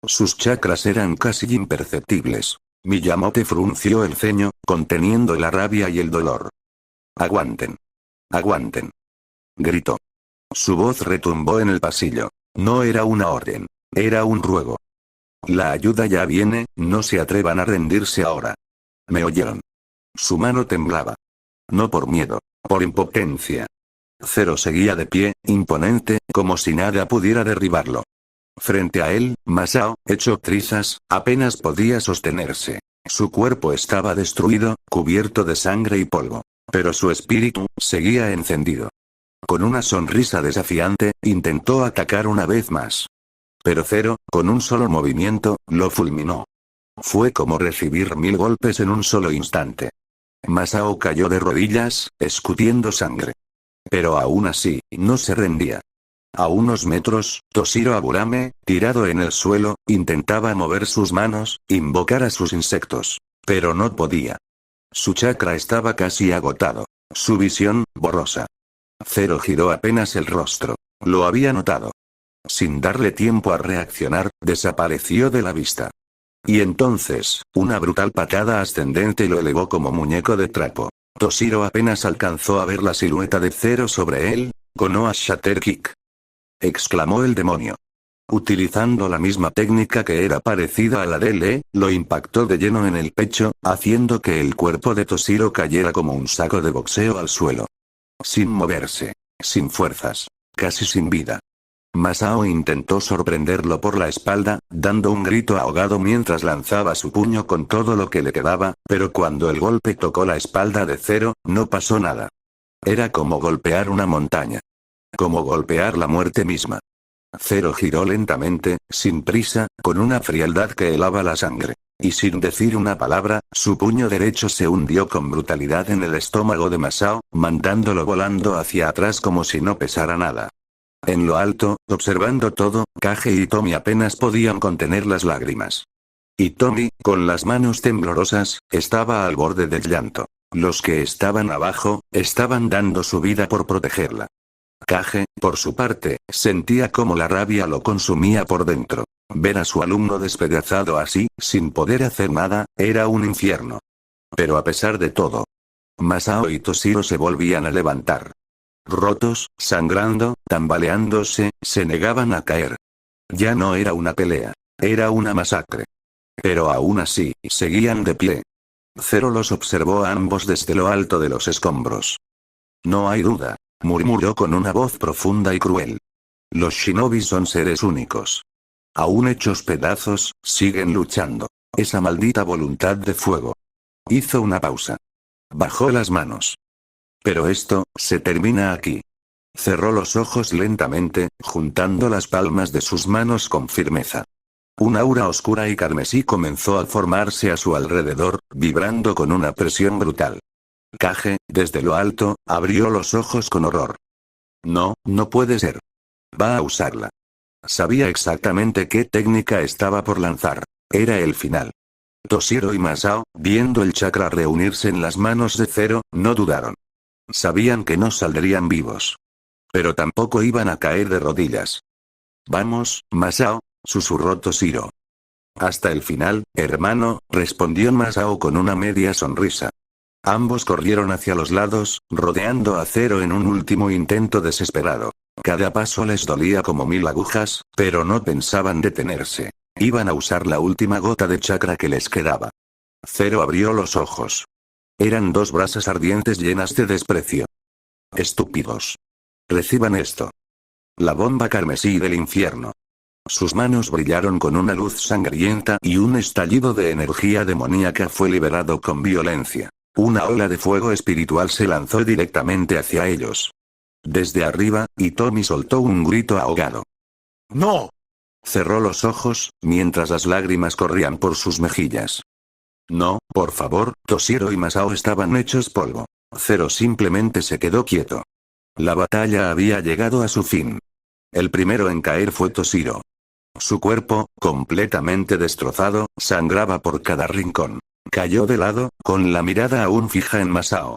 Sus chakras eran casi imperceptibles. Miyamoto frunció el ceño, conteniendo la rabia y el dolor. Aguanten. Aguanten. Gritó. Su voz retumbó en el pasillo. No era una orden. Era un ruego. La ayuda ya viene, no se atrevan a rendirse ahora. ¿Me oyeron? Su mano temblaba. No por miedo, por impotencia. Zero seguía de pie, imponente, como si nada pudiera derribarlo. Frente a él, Masao, hecho trizas, apenas podía sostenerse. Su cuerpo estaba destruido, cubierto de sangre y polvo. Pero su espíritu seguía encendido. Con una sonrisa desafiante, intentó atacar una vez más. Pero Zero, con un solo movimiento, lo fulminó. Fue como recibir 1000 golpes en un solo instante. Masao cayó de rodillas, escupiendo sangre. Pero aún así, no se rendía. A unos metros, Toshiro Aburame, tirado en el suelo, intentaba mover sus manos, invocar a sus insectos. Pero no podía. Su chakra estaba casi agotado. Su visión, borrosa. Zero giró apenas el rostro. Lo había notado. Sin darle tiempo a reaccionar, desapareció de la vista. Y entonces, una brutal patada ascendente lo elevó como muñeco de trapo. Toshiro apenas alcanzó a ver la silueta de Zero sobre él. Konoha Shatter Kick. Exclamó el demonio. Utilizando la misma técnica que era parecida a la de Lee, lo impactó de lleno en el pecho, haciendo que el cuerpo de Toshiro cayera como un saco de boxeo al suelo. Sin moverse. Sin fuerzas. Casi sin vida. Masao intentó sorprenderlo por la espalda, dando un grito ahogado mientras lanzaba su puño con todo lo que le quedaba, pero cuando el golpe tocó la espalda de Zero, no pasó nada. Era como golpear una montaña. Como golpear la muerte misma. Zero giró lentamente, sin prisa, con una frialdad que helaba la sangre. Y sin decir una palabra, su puño derecho se hundió con brutalidad en el estómago de Masao, mandándolo volando hacia atrás como si no pesara nada. En lo alto, observando todo, Kage y Tomi apenas podían contener las lágrimas. Y Tomi, con las manos temblorosas, estaba al borde del llanto. Los que estaban abajo, estaban dando su vida por protegerla. Kage, por su parte, sentía como la rabia lo consumía por dentro. Ver a su alumno despedazado así, sin poder hacer nada, era un infierno. Pero a pesar de todo, Masao y Toshiro se volvían a levantar. Rotos, sangrando, tambaleándose, se negaban a caer. Ya no era una pelea. Era una masacre. Pero aún así, seguían de pie. Zero los observó a ambos desde lo alto de los escombros. No hay duda, murmuró con una voz profunda y cruel. Los shinobi son seres únicos. Aún hechos pedazos, siguen luchando. Esa maldita voluntad de fuego. Hizo una pausa. Bajó las manos. Pero esto, se termina aquí. Cerró los ojos lentamente, juntando las palmas de sus manos con firmeza. Un aura oscura y carmesí comenzó a formarse a su alrededor, vibrando con una presión brutal. Kage, desde lo alto, abrió los ojos con horror. No, no puede ser. Va a usarla. Sabía exactamente qué técnica estaba por lanzar. Era el final. Toshiro y Masao, viendo el chakra reunirse en las manos de Zero, no dudaron. Sabían que no saldrían vivos. Pero tampoco iban a caer de rodillas. Vamos, Masao, susurró Toshiro. Hasta el final, hermano, respondió Masao con una media sonrisa. Ambos corrieron hacia los lados, rodeando a Zero en un último intento desesperado. Cada paso les dolía como 1000 agujas, pero no pensaban detenerse. Iban a usar la última gota de chakra que les quedaba. Zero abrió los ojos. Eran 2 brasas ardientes llenas de desprecio. Estúpidos. Reciban esto. La bomba carmesí del infierno. Sus manos brillaron con una luz sangrienta y un estallido de energía demoníaca fue liberado con violencia. Una ola de fuego espiritual se lanzó directamente hacia ellos. Desde arriba, Hitomi soltó un grito ahogado. ¡No! Cerró los ojos, mientras las lágrimas corrían por sus mejillas. No, por favor, Toshiro y Masao estaban hechos polvo. Zero simplemente se quedó quieto. La batalla había llegado a su fin. El primero en caer fue Toshiro. Su cuerpo, completamente destrozado, sangraba por cada rincón. Cayó de lado, con la mirada aún fija en Masao.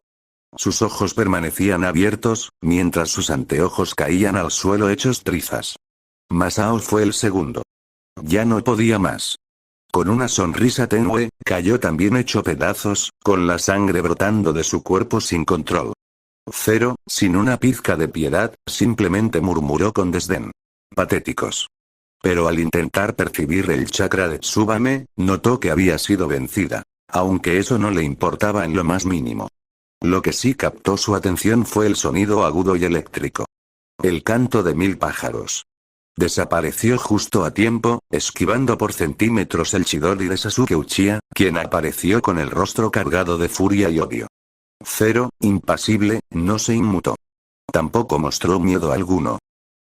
Sus ojos permanecían abiertos, mientras sus anteojos caían al suelo hechos trizas. Masao fue el segundo. Ya no podía más. Con una sonrisa tenue, cayó también hecho pedazos, con la sangre brotando de su cuerpo sin control. Zero, sin una pizca de piedad, simplemente murmuró con desdén. Patéticos. Pero al intentar percibir el chakra de Tsubame, notó que había sido vencida. Aunque eso no le importaba en lo más mínimo. Lo que sí captó su atención fue el sonido agudo y eléctrico. El canto de 1000 pájaros. Desapareció justo a tiempo, esquivando por centímetros el Chidori de Sasuke Uchiha, quien apareció con el rostro cargado de furia y odio. Zero, impasible, no se inmutó. Tampoco mostró miedo alguno.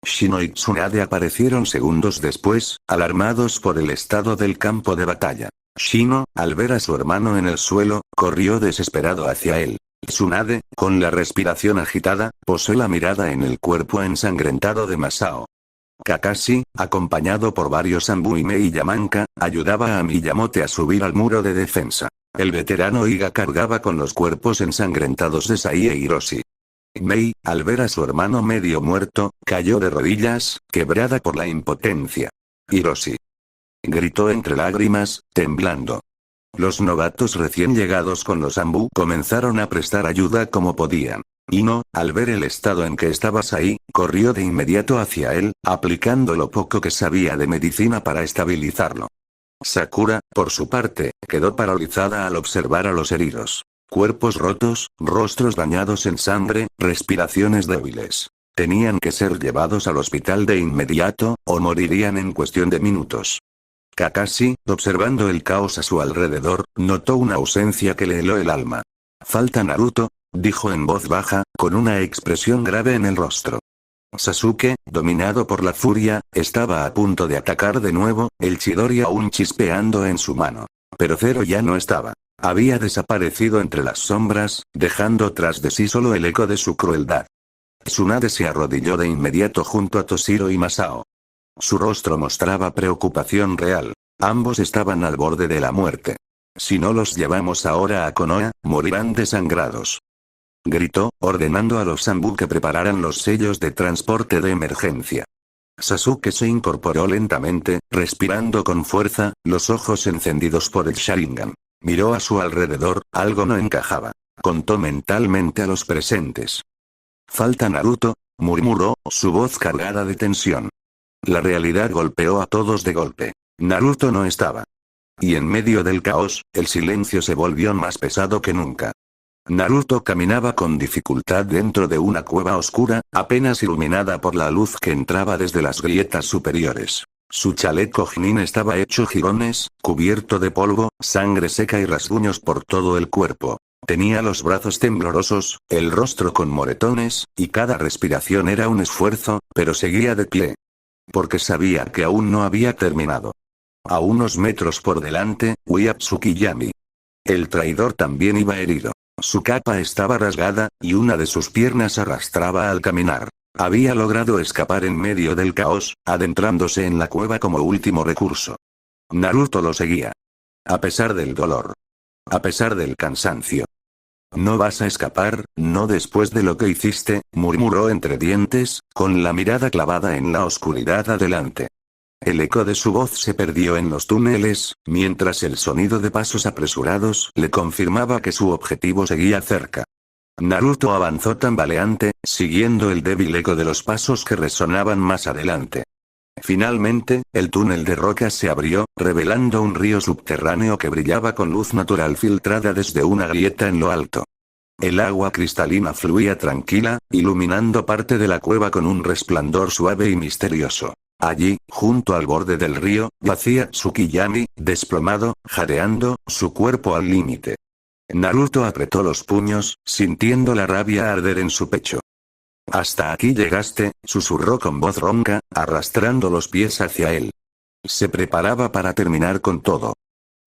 Shino y Tsunade aparecieron segundos después, alarmados por el estado del campo de batalla. Shino, al ver a su hermano en el suelo, corrió desesperado hacia él. Tsunade, con la respiración agitada, posó la mirada en el cuerpo ensangrentado de Masao. Kakashi, acompañado por varios Anbuime y Yamanka, ayudaba a Miyamote a subir al muro de defensa. El veterano Iga cargaba con los cuerpos ensangrentados de Sai e Hiroshi. Mei, al ver a su hermano medio muerto, cayó de rodillas, quebrada por la impotencia. Hiroshi. Gritó entre lágrimas, temblando. Los novatos recién llegados con los Anbu comenzaron a prestar ayuda como podían. Ino, al ver el estado en que estaba Sai, corrió de inmediato hacia él, aplicando lo poco que sabía de medicina para estabilizarlo. Sakura, por su parte, quedó paralizada al observar a los heridos. Cuerpos rotos, rostros bañados en sangre, respiraciones débiles. Tenían que ser llevados al hospital de inmediato, o morirían en cuestión de minutos. Kakashi, observando el caos a su alrededor, notó una ausencia que le heló el alma. «Falta Naruto», dijo en voz baja, con una expresión grave en el rostro. Sasuke, dominado por la furia, estaba a punto de atacar de nuevo, el Chidori aún chispeando en su mano. Pero Zero ya no estaba. Había desaparecido entre las sombras, dejando tras de sí solo el eco de su crueldad. Tsunade se arrodilló de inmediato junto a Toshiro y Masao. Su rostro mostraba preocupación real. Ambos estaban al borde de la muerte. Si no los llevamos ahora a Konoha, morirán desangrados. Gritó, ordenando a los Anbu que prepararan los sellos de transporte de emergencia. Sasuke se incorporó lentamente, respirando con fuerza, los ojos encendidos por el Sharingan. Miró a su alrededor, algo no encajaba. Contó mentalmente a los presentes. «Falta Naruto», murmuró, su voz cargada de tensión. La realidad golpeó a todos de golpe. Naruto no estaba. Y en medio del caos, el silencio se volvió más pesado que nunca. Naruto caminaba con dificultad dentro de una cueva oscura, apenas iluminada por la luz que entraba desde las grietas superiores. Su chaleco Chunin estaba hecho jirones, cubierto de polvo, sangre seca y rasguños por todo el cuerpo. Tenía los brazos temblorosos, el rostro con moretones, y cada respiración era un esfuerzo, pero seguía de pie. Porque sabía que aún no había terminado. A unos metros por delante, Uia Tsukiyami. El traidor también iba herido. Su capa estaba rasgada, y una de sus piernas arrastraba al caminar. Había logrado escapar en medio del caos, adentrándose en la cueva como último recurso. Naruto lo seguía. A pesar del dolor. A pesar del cansancio. No vas a escapar, no después de lo que hiciste, murmuró entre dientes, con la mirada clavada en la oscuridad adelante. El eco de su voz se perdió en los túneles, mientras el sonido de pasos apresurados le confirmaba que su objetivo seguía cerca. Naruto avanzó tambaleante, siguiendo el débil eco de los pasos que resonaban más adelante. Finalmente, el túnel de rocas se abrió, revelando un río subterráneo que brillaba con luz natural filtrada desde una grieta en lo alto. El agua cristalina fluía tranquila, iluminando parte de la cueva con un resplandor suave y misterioso. Allí, junto al borde del río, yacía Tsukiyami, desplomado, jadeando, su cuerpo al límite. Naruto apretó los puños, sintiendo la rabia arder en su pecho. «Hasta aquí llegaste», susurró con voz ronca, arrastrando los pies hacia él. Se preparaba para terminar con todo.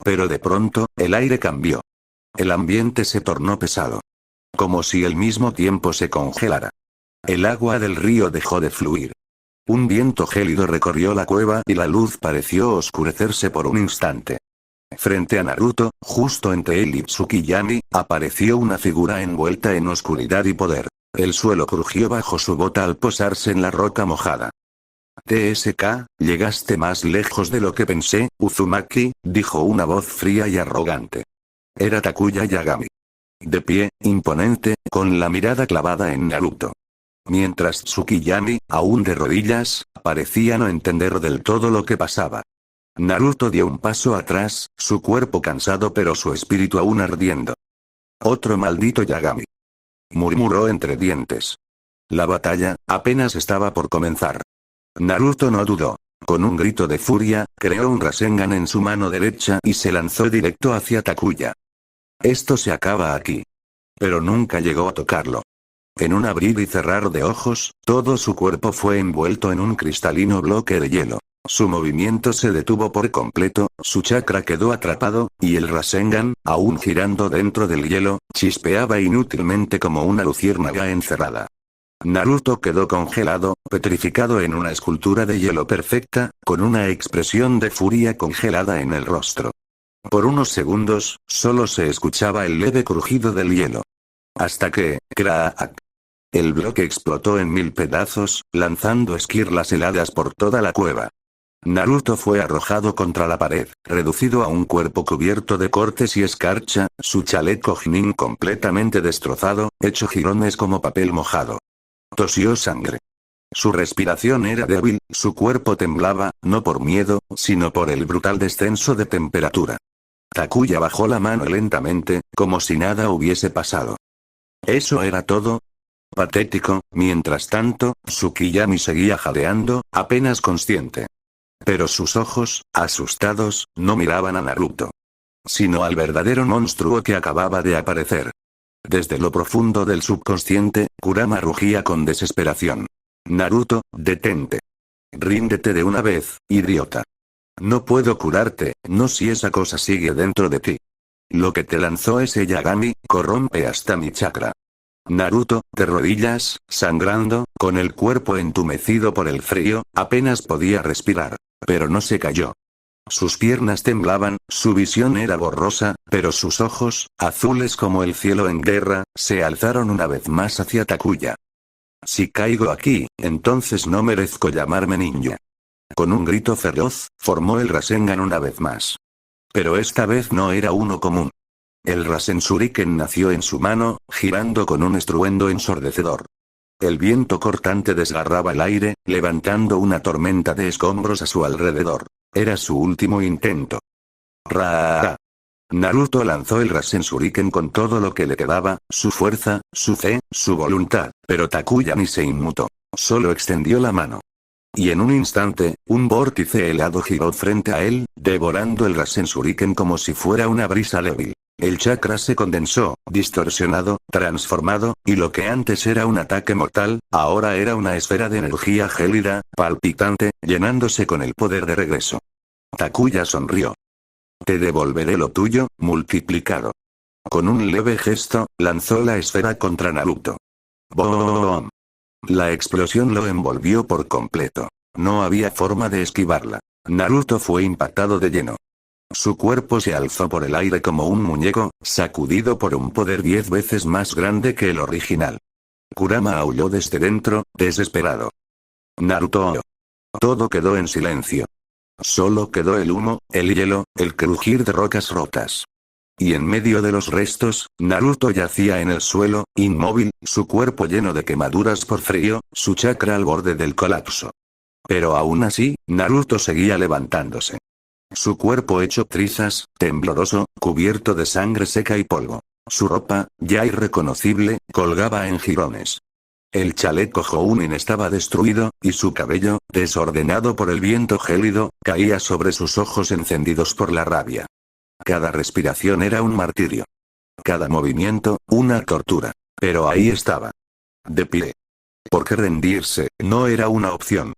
Pero de pronto, el aire cambió. El ambiente se tornó pesado. Como si el mismo tiempo se congelara. El agua del río dejó de fluir. Un viento gélido recorrió la cueva y la luz pareció oscurecerse por un instante. Frente a Naruto, justo entre él y Tsukiyami, apareció una figura envuelta en oscuridad y poder. El suelo crujió bajo su bota al posarse en la roca mojada. «TSK, llegaste más lejos de lo que pensé, Uzumaki», dijo una voz fría y arrogante. Era Takuya Yagami. De pie, imponente, con la mirada clavada en Naruto. Mientras Tsukiyami, aún de rodillas, parecía no entender del todo lo que pasaba. Naruto dio un paso atrás, su cuerpo cansado pero su espíritu aún ardiendo. «Otro maldito Yagami», murmuró entre dientes. La batalla, apenas estaba por comenzar. Naruto no dudó. Con un grito de furia, creó un Rasengan en su mano derecha y se lanzó directo hacia Takuya. Esto se acaba aquí. Pero nunca llegó a tocarlo. En un abrir y cerrar de ojos, todo su cuerpo fue envuelto en un cristalino bloque de hielo. Su movimiento se detuvo por completo, su chakra quedó atrapado, y el Rasengan, aún girando dentro del hielo, chispeaba inútilmente como una luciérnaga encerrada. Naruto quedó congelado, petrificado en una escultura de hielo perfecta, con una expresión de furia congelada en el rostro. Por unos segundos, solo se escuchaba el leve crujido del hielo. Hasta que, ¡crack! El bloque explotó en 1000 pedazos, lanzando esquirlas heladas por toda la cueva. Naruto fue arrojado contra la pared, reducido a un cuerpo cubierto de cortes y escarcha, su chaleco Chunin completamente destrozado, hecho jirones como papel mojado. Tosió sangre. Su respiración era débil, su cuerpo temblaba, no por miedo, sino por el brutal descenso de temperatura. Takuya bajó la mano lentamente, como si nada hubiese pasado. ¿Eso era todo? Patético. Mientras tanto, Tsukiyami seguía jadeando, apenas consciente. Pero sus ojos, asustados, no miraban a Naruto, sino al verdadero monstruo que acababa de aparecer. Desde lo profundo del subconsciente, Kurama rugía con desesperación. «Naruto, detente. Ríndete de una vez, idiota. No puedo curarte, no si esa cosa sigue dentro de ti. Lo que te lanzó ese Yagami, corrompe hasta mi chakra». Naruto, de rodillas, sangrando, con el cuerpo entumecido por el frío, apenas podía respirar. Pero no se cayó. Sus piernas temblaban, su visión era borrosa, pero sus ojos, azules como el cielo en guerra, se alzaron una vez más hacia Takuya. «Si caigo aquí, entonces no merezco llamarme ninja». Con un grito feroz, formó el Rasengan una vez más. Pero esta vez no era uno común. El Rasen Shuriken nació en su mano, girando con un estruendo ensordecedor. El viento cortante desgarraba el aire, levantando una tormenta de escombros a su alrededor. Era su último intento. «¡Ra!». Naruto lanzó el Rasen Shuriken con todo lo que le quedaba, su fuerza, su fe, su voluntad, pero Takuya ni se inmutó. Solo extendió la mano. Y en un instante, un vórtice helado giró frente a él, devorando el Rasen Shuriken como si fuera una brisa débil. El chakra se condensó, distorsionado, transformado, y lo que antes era un ataque mortal, ahora era una esfera de energía gélida, palpitante, llenándose con el poder de regreso. Takuya sonrió. Te devolveré lo tuyo, multiplicado. Con un leve gesto, lanzó la esfera contra Naruto. ¡Boom! La explosión lo envolvió por completo. No había forma de esquivarla. Naruto fue impactado de lleno. Su cuerpo se alzó por el aire como un muñeco, sacudido por un poder 10 veces más grande que el original. Kurama aulló desde dentro, desesperado. Naruto. Todo quedó en silencio. Solo quedó el humo, el hielo, el crujir de rocas rotas. Y en medio de los restos, Naruto yacía en el suelo, inmóvil, su cuerpo lleno de quemaduras por frío, su chakra al borde del colapso. Pero aún así, Naruto seguía levantándose. Su cuerpo hecho trizas, tembloroso, cubierto de sangre seca y polvo. Su ropa, ya irreconocible, colgaba en jirones. El chaleco Jounin estaba destruido, y su cabello, desordenado por el viento gélido, caía sobre sus ojos encendidos por la rabia. Cada respiración era un martirio. Cada movimiento, una tortura. Pero ahí estaba. De pie. Porque rendirse, no era una opción.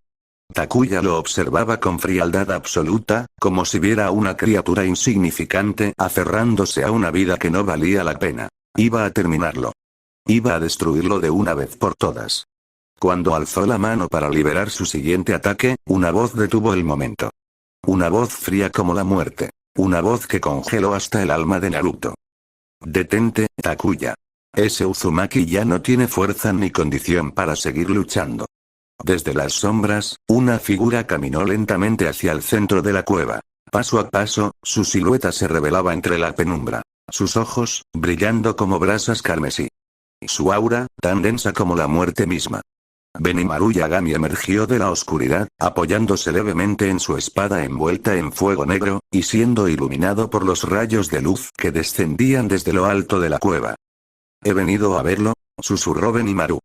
Takuya lo observaba con frialdad absoluta, como si viera a una criatura insignificante aferrándose a una vida que no valía la pena. Iba a terminarlo. Iba a destruirlo de una vez por todas. Cuando alzó la mano para liberar su siguiente ataque, una voz detuvo el momento. Una voz fría como la muerte. Una voz que congeló hasta el alma de Naruto. Detente, Takuya. Ese Uzumaki ya no tiene fuerza ni condición para seguir luchando. Desde las sombras, una figura caminó lentamente hacia el centro de la cueva. Paso a paso, su silueta se revelaba entre la penumbra. Sus ojos, brillando como brasas carmesí. Su aura, tan densa como la muerte misma. Benimaru Yagami emergió de la oscuridad, apoyándose levemente en su espada envuelta en fuego negro, y siendo iluminado por los rayos de luz que descendían desde lo alto de la cueva. He venido a verlo, susurró Benimaru.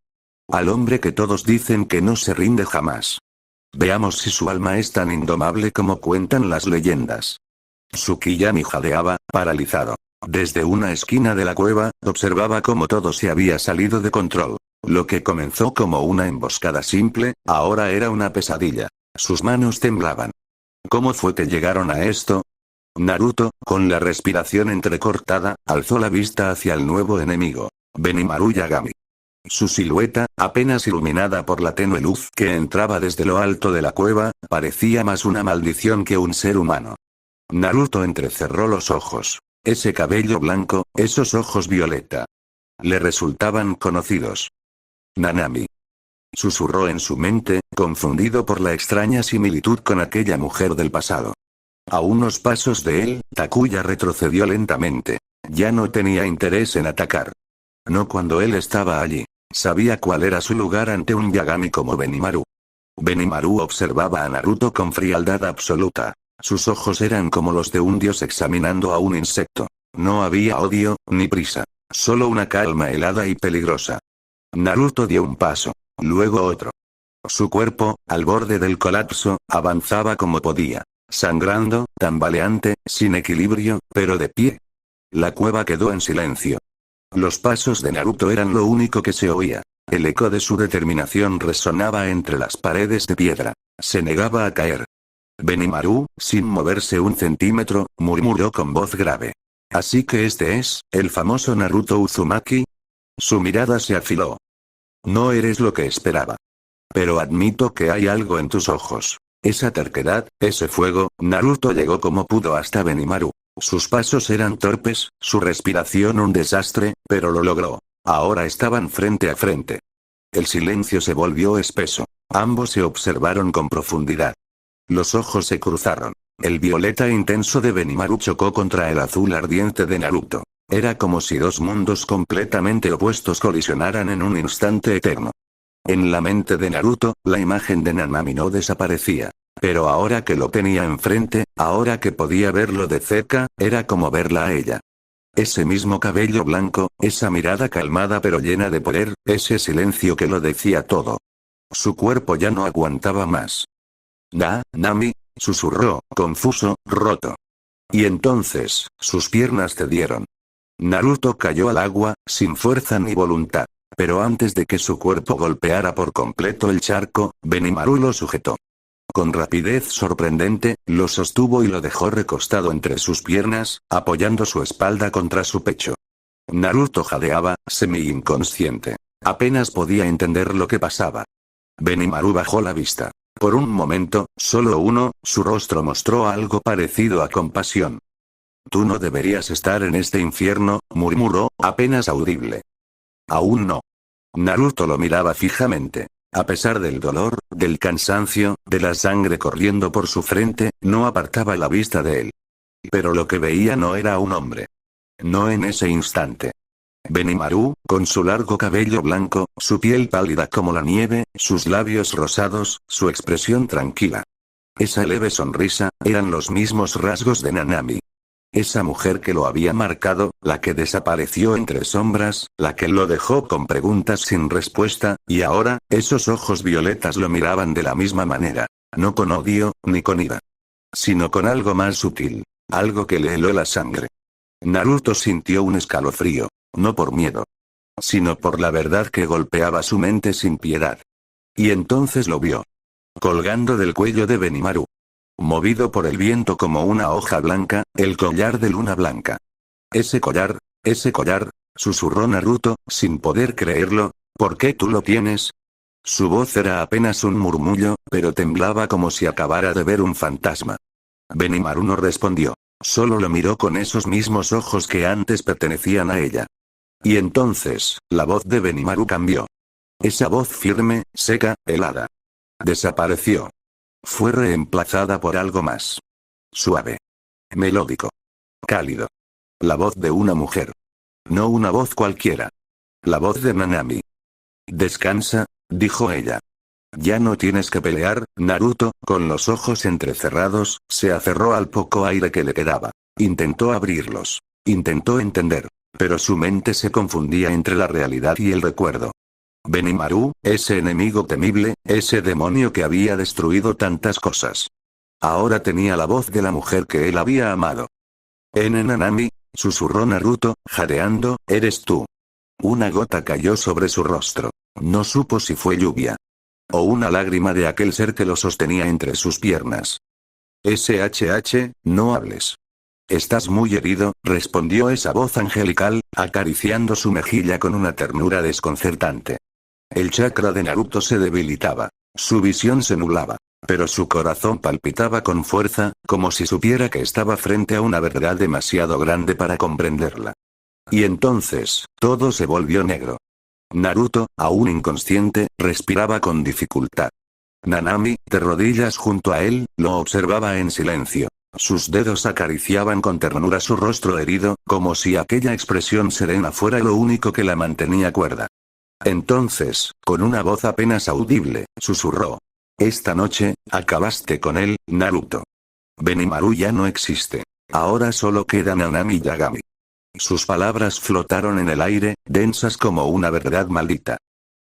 Al hombre que todos dicen que no se rinde jamás. Veamos si su alma es tan indomable como cuentan las leyendas. Tsukiyami jadeaba, paralizado. Desde una esquina de la cueva, observaba cómo todo se había salido de control. Lo que comenzó como una emboscada simple, ahora era una pesadilla. Sus manos temblaban. ¿Cómo fue que llegaron a esto? Naruto, con la respiración entrecortada, alzó la vista hacia el nuevo enemigo. Benimaru Yagami. Su silueta, apenas iluminada por la tenue luz que entraba desde lo alto de la cueva, parecía más una maldición que un ser humano. Naruto entrecerró los ojos. Ese cabello blanco, esos ojos violeta. Le resultaban conocidos. Nanami. Susurró en su mente, confundido por la extraña similitud con aquella mujer del pasado. A unos pasos de él, Takuya retrocedió lentamente. Ya no tenía interés en atacar. No cuando él estaba allí. Sabía cuál era su lugar ante un Yagami como Benimaru. Benimaru observaba a Naruto con frialdad absoluta. Sus ojos eran como los de un dios examinando a un insecto. No había odio, ni prisa. Solo una calma helada y peligrosa. Naruto dio un paso. Luego otro. Su cuerpo, al borde del colapso, avanzaba como podía. Sangrando, tambaleante, sin equilibrio, pero de pie. La cueva quedó en silencio. Los pasos de Naruto eran lo único que se oía. El eco de su determinación resonaba entre las paredes de piedra. Se negaba a caer. Benimaru, sin moverse un centímetro, murmuró con voz grave. ¿Así que este es, el famoso Naruto Uzumaki? Su mirada se afiló. No eres lo que esperaba. Pero admito que hay algo en tus ojos. Esa terquedad, ese fuego. Naruto llegó como pudo hasta Benimaru. Sus pasos eran torpes, su respiración un desastre, pero lo logró. Ahora estaban frente a frente. El silencio se volvió espeso. Ambos se observaron con profundidad. Los ojos se cruzaron. El violeta intenso de Benimaru chocó contra el azul ardiente de Naruto. Era como si dos mundos completamente opuestos colisionaran en un instante eterno. En la mente de Naruto, la imagen de Nanami no desaparecía. Pero ahora que lo tenía enfrente, ahora que podía verlo de cerca, era como verla a ella. Ese mismo cabello blanco, esa mirada calmada pero llena de poder, ese silencio que lo decía todo. Su cuerpo ya no aguantaba más. Nami, susurró, confuso, roto. Y entonces, sus piernas cedieron. Naruto cayó al agua, sin fuerza ni voluntad. Pero antes de que su cuerpo golpeara por completo el charco, Benimaru lo sujetó. Con rapidez sorprendente, lo sostuvo y lo dejó recostado entre sus piernas, apoyando su espalda contra su pecho. Naruto jadeaba, semi-inconsciente. Apenas podía entender lo que pasaba. Benimaru bajó la vista. Por un momento, solo uno, su rostro mostró algo parecido a compasión. Tú no deberías estar en este infierno, murmuró, apenas audible. Aún no. Naruto lo miraba fijamente. A pesar del dolor, del cansancio, de la sangre corriendo por su frente, no apartaba la vista de él. Pero lo que veía no era un hombre. No en ese instante. Benimaru, con su largo cabello blanco, su piel pálida como la nieve, sus labios rosados, su expresión tranquila. Esa leve sonrisa, eran los mismos rasgos de Nanami. Esa mujer que lo había marcado, la que desapareció entre sombras, la que lo dejó con preguntas sin respuesta, y ahora, esos ojos violetas lo miraban de la misma manera. No con odio, ni con ira. Sino con algo más sutil. Algo que le heló la sangre. Naruto sintió un escalofrío. No por miedo. Sino por la verdad que golpeaba su mente sin piedad. Y entonces lo vio. Colgando del cuello de Benimaru. Movido por el viento como una hoja blanca, el collar de luna blanca. Ese collar, susurró Naruto, sin poder creerlo. ¿Por qué tú lo tienes? Su voz era apenas un murmullo, pero temblaba como si acabara de ver un fantasma. Benimaru no respondió. Solo lo miró con esos mismos ojos que antes pertenecían a ella. Y entonces, la voz de Benimaru cambió. Esa voz firme, seca, helada. Desapareció. Fue reemplazada por algo más. Suave. Melódico. Cálido. La voz de una mujer. No una voz cualquiera. La voz de Nanami. Descansa, dijo ella. Ya no tienes que pelear, Naruto, con los ojos entrecerrados, se aferró al poco aire que le quedaba. Intentó abrirlos. Intentó entender. Pero su mente se confundía entre la realidad y el recuerdo. Benimaru, ese enemigo temible, ese demonio que había destruido tantas cosas. Ahora tenía la voz de la mujer que él había amado. Nanami, susurró Naruto, jadeando, eres tú. Una gota cayó sobre su rostro. No supo si fue lluvia. O una lágrima de aquel ser que lo sostenía entre sus piernas. SHH, no hables. Estás muy herido, respondió esa voz angelical, acariciando su mejilla con una ternura desconcertante. El chakra de Naruto se debilitaba. Su visión se nublaba. Pero su corazón palpitaba con fuerza, como si supiera que estaba frente a una verdad demasiado grande para comprenderla. Y entonces, todo se volvió negro. Naruto, aún inconsciente, respiraba con dificultad. Nanami, de rodillas junto a él, lo observaba en silencio. Sus dedos acariciaban con ternura su rostro herido, como si aquella expresión serena fuera lo único que la mantenía cuerda. Entonces, con una voz apenas audible, susurró. Esta noche, acabaste con él, Naruto. Benimaru ya no existe. Ahora solo queda Nanami Yagami. Sus palabras flotaron en el aire, densas como una verdad maldita.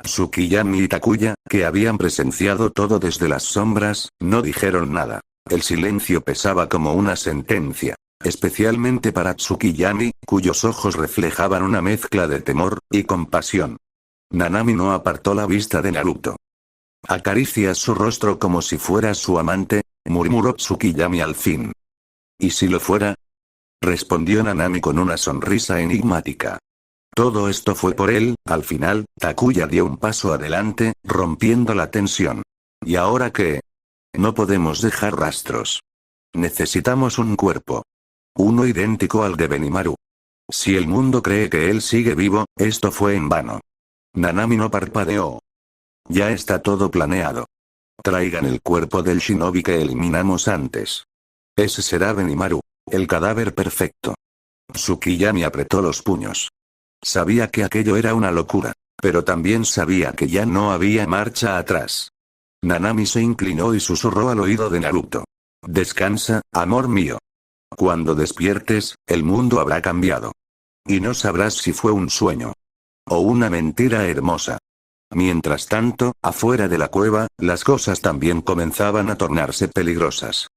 Tsukiyami y Takuya, que habían presenciado todo desde las sombras, no dijeron nada. El silencio pesaba como una sentencia. Especialmente para Tsukiyami, cuyos ojos reflejaban una mezcla de temor y compasión. Nanami no apartó la vista de Naruto. Acaricias su rostro como si fuera su amante, murmuró Tsukiyami al fin. ¿Y si lo fuera? Respondió Nanami con una sonrisa enigmática. Todo esto fue por él. Al final, Takuya dio un paso adelante, rompiendo la tensión. ¿Y ahora qué? No podemos dejar rastros. Necesitamos un cuerpo. Uno idéntico al de Benimaru. Si el mundo cree que él sigue vivo, esto fue en vano. Nanami no parpadeó. Ya está todo planeado. Traigan el cuerpo del shinobi que eliminamos antes. Ese será Benimaru, el cadáver perfecto. Tsukiyami apretó los puños. Sabía que aquello era una locura, pero también sabía que ya no había marcha atrás. Nanami se inclinó y susurró al oído de Naruto. Descansa, amor mío. Cuando despiertes, el mundo habrá cambiado. Y no sabrás si fue un sueño o una mentira hermosa. Mientras tanto, afuera de la cueva, las cosas también comenzaban a tornarse peligrosas.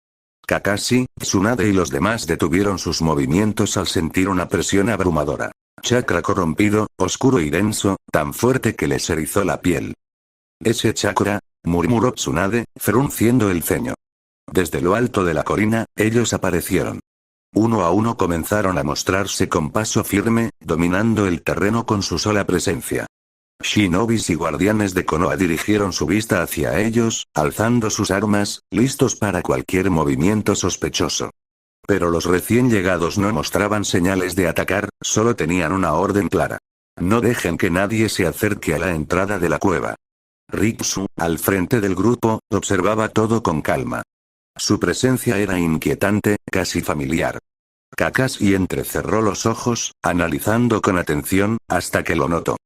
Kakashi, Tsunade y los demás detuvieron sus movimientos al sentir una presión abrumadora. Chakra corrompido, oscuro y denso, tan fuerte que les erizó la piel. Ese chakra, murmuró Tsunade, frunciendo el ceño. Desde lo alto de la colina, ellos aparecieron. Uno a uno comenzaron a mostrarse con paso firme, dominando el terreno con su sola presencia. Shinobis y guardianes de Konoha dirigieron su vista hacia ellos, alzando sus armas, listos para cualquier movimiento sospechoso. Pero los recién llegados no mostraban señales de atacar, solo tenían una orden clara. No dejen que nadie se acerque a la entrada de la cueva. Ritsu, al frente del grupo, observaba todo con calma. Su presencia era inquietante, casi familiar. Kakashi entrecerró los ojos, analizando con atención, hasta que lo notó.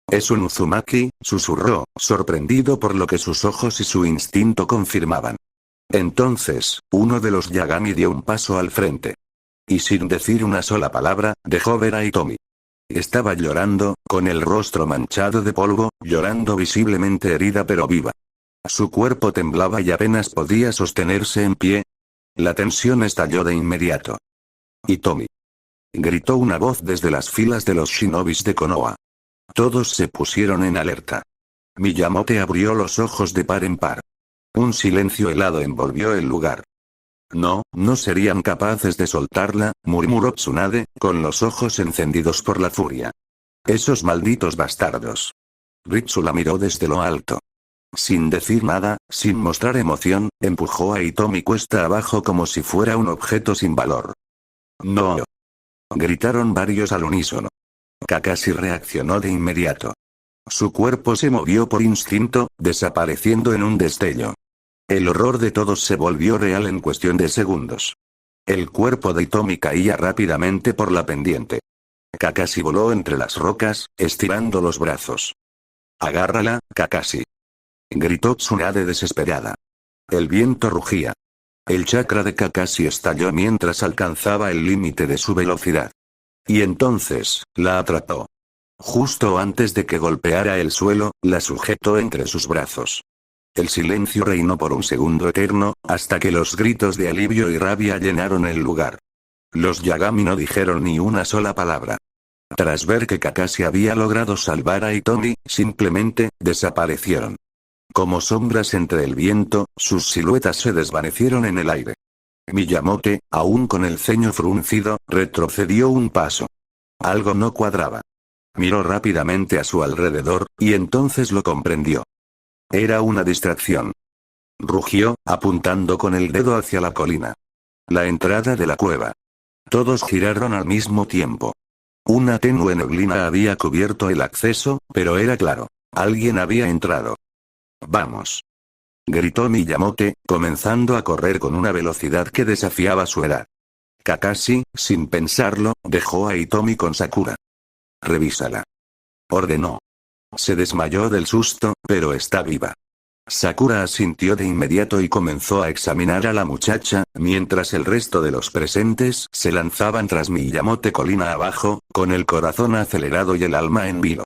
«Es un Uzumaki», susurró, sorprendido por lo que sus ojos y su instinto confirmaban. Entonces, uno de los Yagami dio un paso al frente. Y sin decir una sola palabra, dejó ver a Hitomi. Estaba llorando, con el rostro manchado de polvo, llorando visiblemente herida pero viva. Su cuerpo temblaba y apenas podía sostenerse en pie. La tensión estalló de inmediato. «Hitomi», gritó una voz desde las filas de los shinobis de Konoha. Todos se pusieron en alerta. Miyamoto abrió los ojos de par en par. Un silencio helado envolvió el lugar. No serían capaces de soltarla, murmuró Tsunade, con los ojos encendidos por la furia. Esos malditos bastardos. Ritsu la miró desde lo alto. Sin decir nada, sin mostrar emoción, empujó a Hitomi cuesta abajo como si fuera un objeto sin valor. «No», gritaron varios al unísono. Kakashi reaccionó de inmediato. Su cuerpo se movió por instinto, desapareciendo en un destello. El horror de todos se volvió real en cuestión de segundos. El cuerpo de Hitomi caía rápidamente por la pendiente. Kakashi voló entre las rocas, estirando los brazos. «Agárrala, Kakashi», gritó Tsunade desesperada. El viento rugía. El chakra de Kakashi estalló mientras alcanzaba el límite de su velocidad. Y entonces, la atrapó. Justo antes de que golpeara el suelo, la sujetó entre sus brazos. El silencio reinó por un segundo eterno, hasta que los gritos de alivio y rabia llenaron el lugar. Los Yagami no dijeron ni una sola palabra. Tras ver que Kakashi había logrado salvar a Hitomi, simplemente, desaparecieron. Como sombras entre el viento, sus siluetas se desvanecieron en el aire. Miyamoto, aún con el ceño fruncido, retrocedió un paso. Algo no cuadraba. Miró rápidamente a su alrededor, y entonces lo comprendió. Era una distracción. Rugió, apuntando con el dedo hacia la colina. La entrada de la cueva. Todos giraron al mismo tiempo. Una tenue neblina había cubierto el acceso, pero era claro. Alguien había entrado. «Vamos», gritó Miyamoto, comenzando a correr con una velocidad que desafiaba su edad. Kakashi, sin pensarlo, dejó a Hitomi con Sakura. «Revísala», ordenó. Se desmayó del susto, pero está viva. Sakura asintió de inmediato y comenzó a examinar a la muchacha, mientras el resto de los presentes se lanzaban tras Miyamoto colina abajo, con el corazón acelerado y el alma en vilo.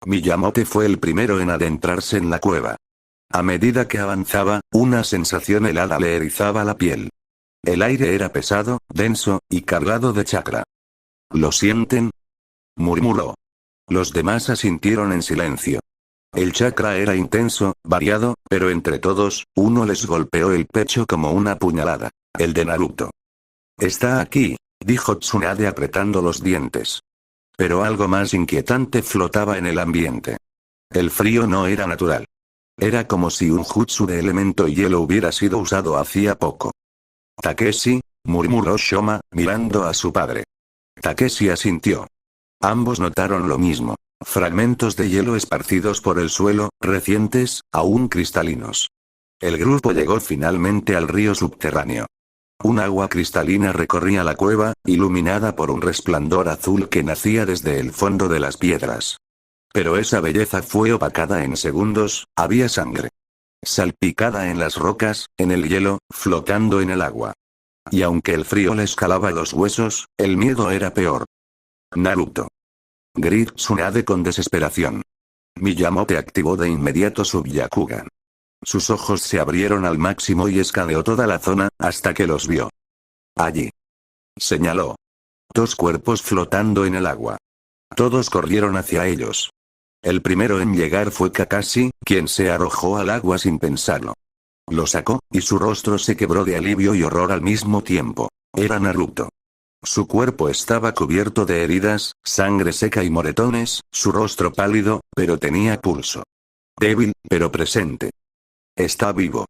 Miyamoto fue el primero en adentrarse en la cueva. A medida que avanzaba, una sensación helada le erizaba la piel. El aire era pesado, denso, y cargado de chakra. «¿Lo sienten?», murmuró. Los demás asintieron en silencio. El chakra era intenso, variado, pero entre todos, uno les golpeó el pecho como una puñalada. El de Naruto. «Está aquí», dijo Tsunade apretando los dientes. Pero algo más inquietante flotaba en el ambiente. El frío no era natural. Era como si un jutsu de elemento hielo hubiera sido usado hacía poco. «Takeshi», murmuró Shoma, mirando a su padre. Takeshi asintió. Ambos notaron lo mismo. Fragmentos de hielo esparcidos por el suelo, recientes, aún cristalinos. El grupo llegó finalmente al río subterráneo. Un agua cristalina recorría la cueva, iluminada por un resplandor azul que nacía desde el fondo de las piedras. Pero esa belleza fue opacada en segundos, había sangre. salpicada en las rocas, en el hielo, flotando en el agua. Y aunque el frío le escalaba los huesos, el miedo era peor. Naruto. Gritó Tsunade con desesperación. Miyamoto activó de inmediato su Byakugan. Sus ojos se abrieron al máximo y escaneó toda la zona, hasta que los vio. Allí. Señaló. Dos cuerpos flotando en el agua. Todos corrieron hacia ellos. El primero en llegar fue Kakashi, quien se arrojó al agua sin pensarlo. Lo sacó, y su rostro se quebró de alivio y horror al mismo tiempo. Era Naruto. Su cuerpo estaba cubierto de heridas, sangre seca y moretones, su rostro pálido, pero tenía pulso. Débil, pero presente. Está vivo.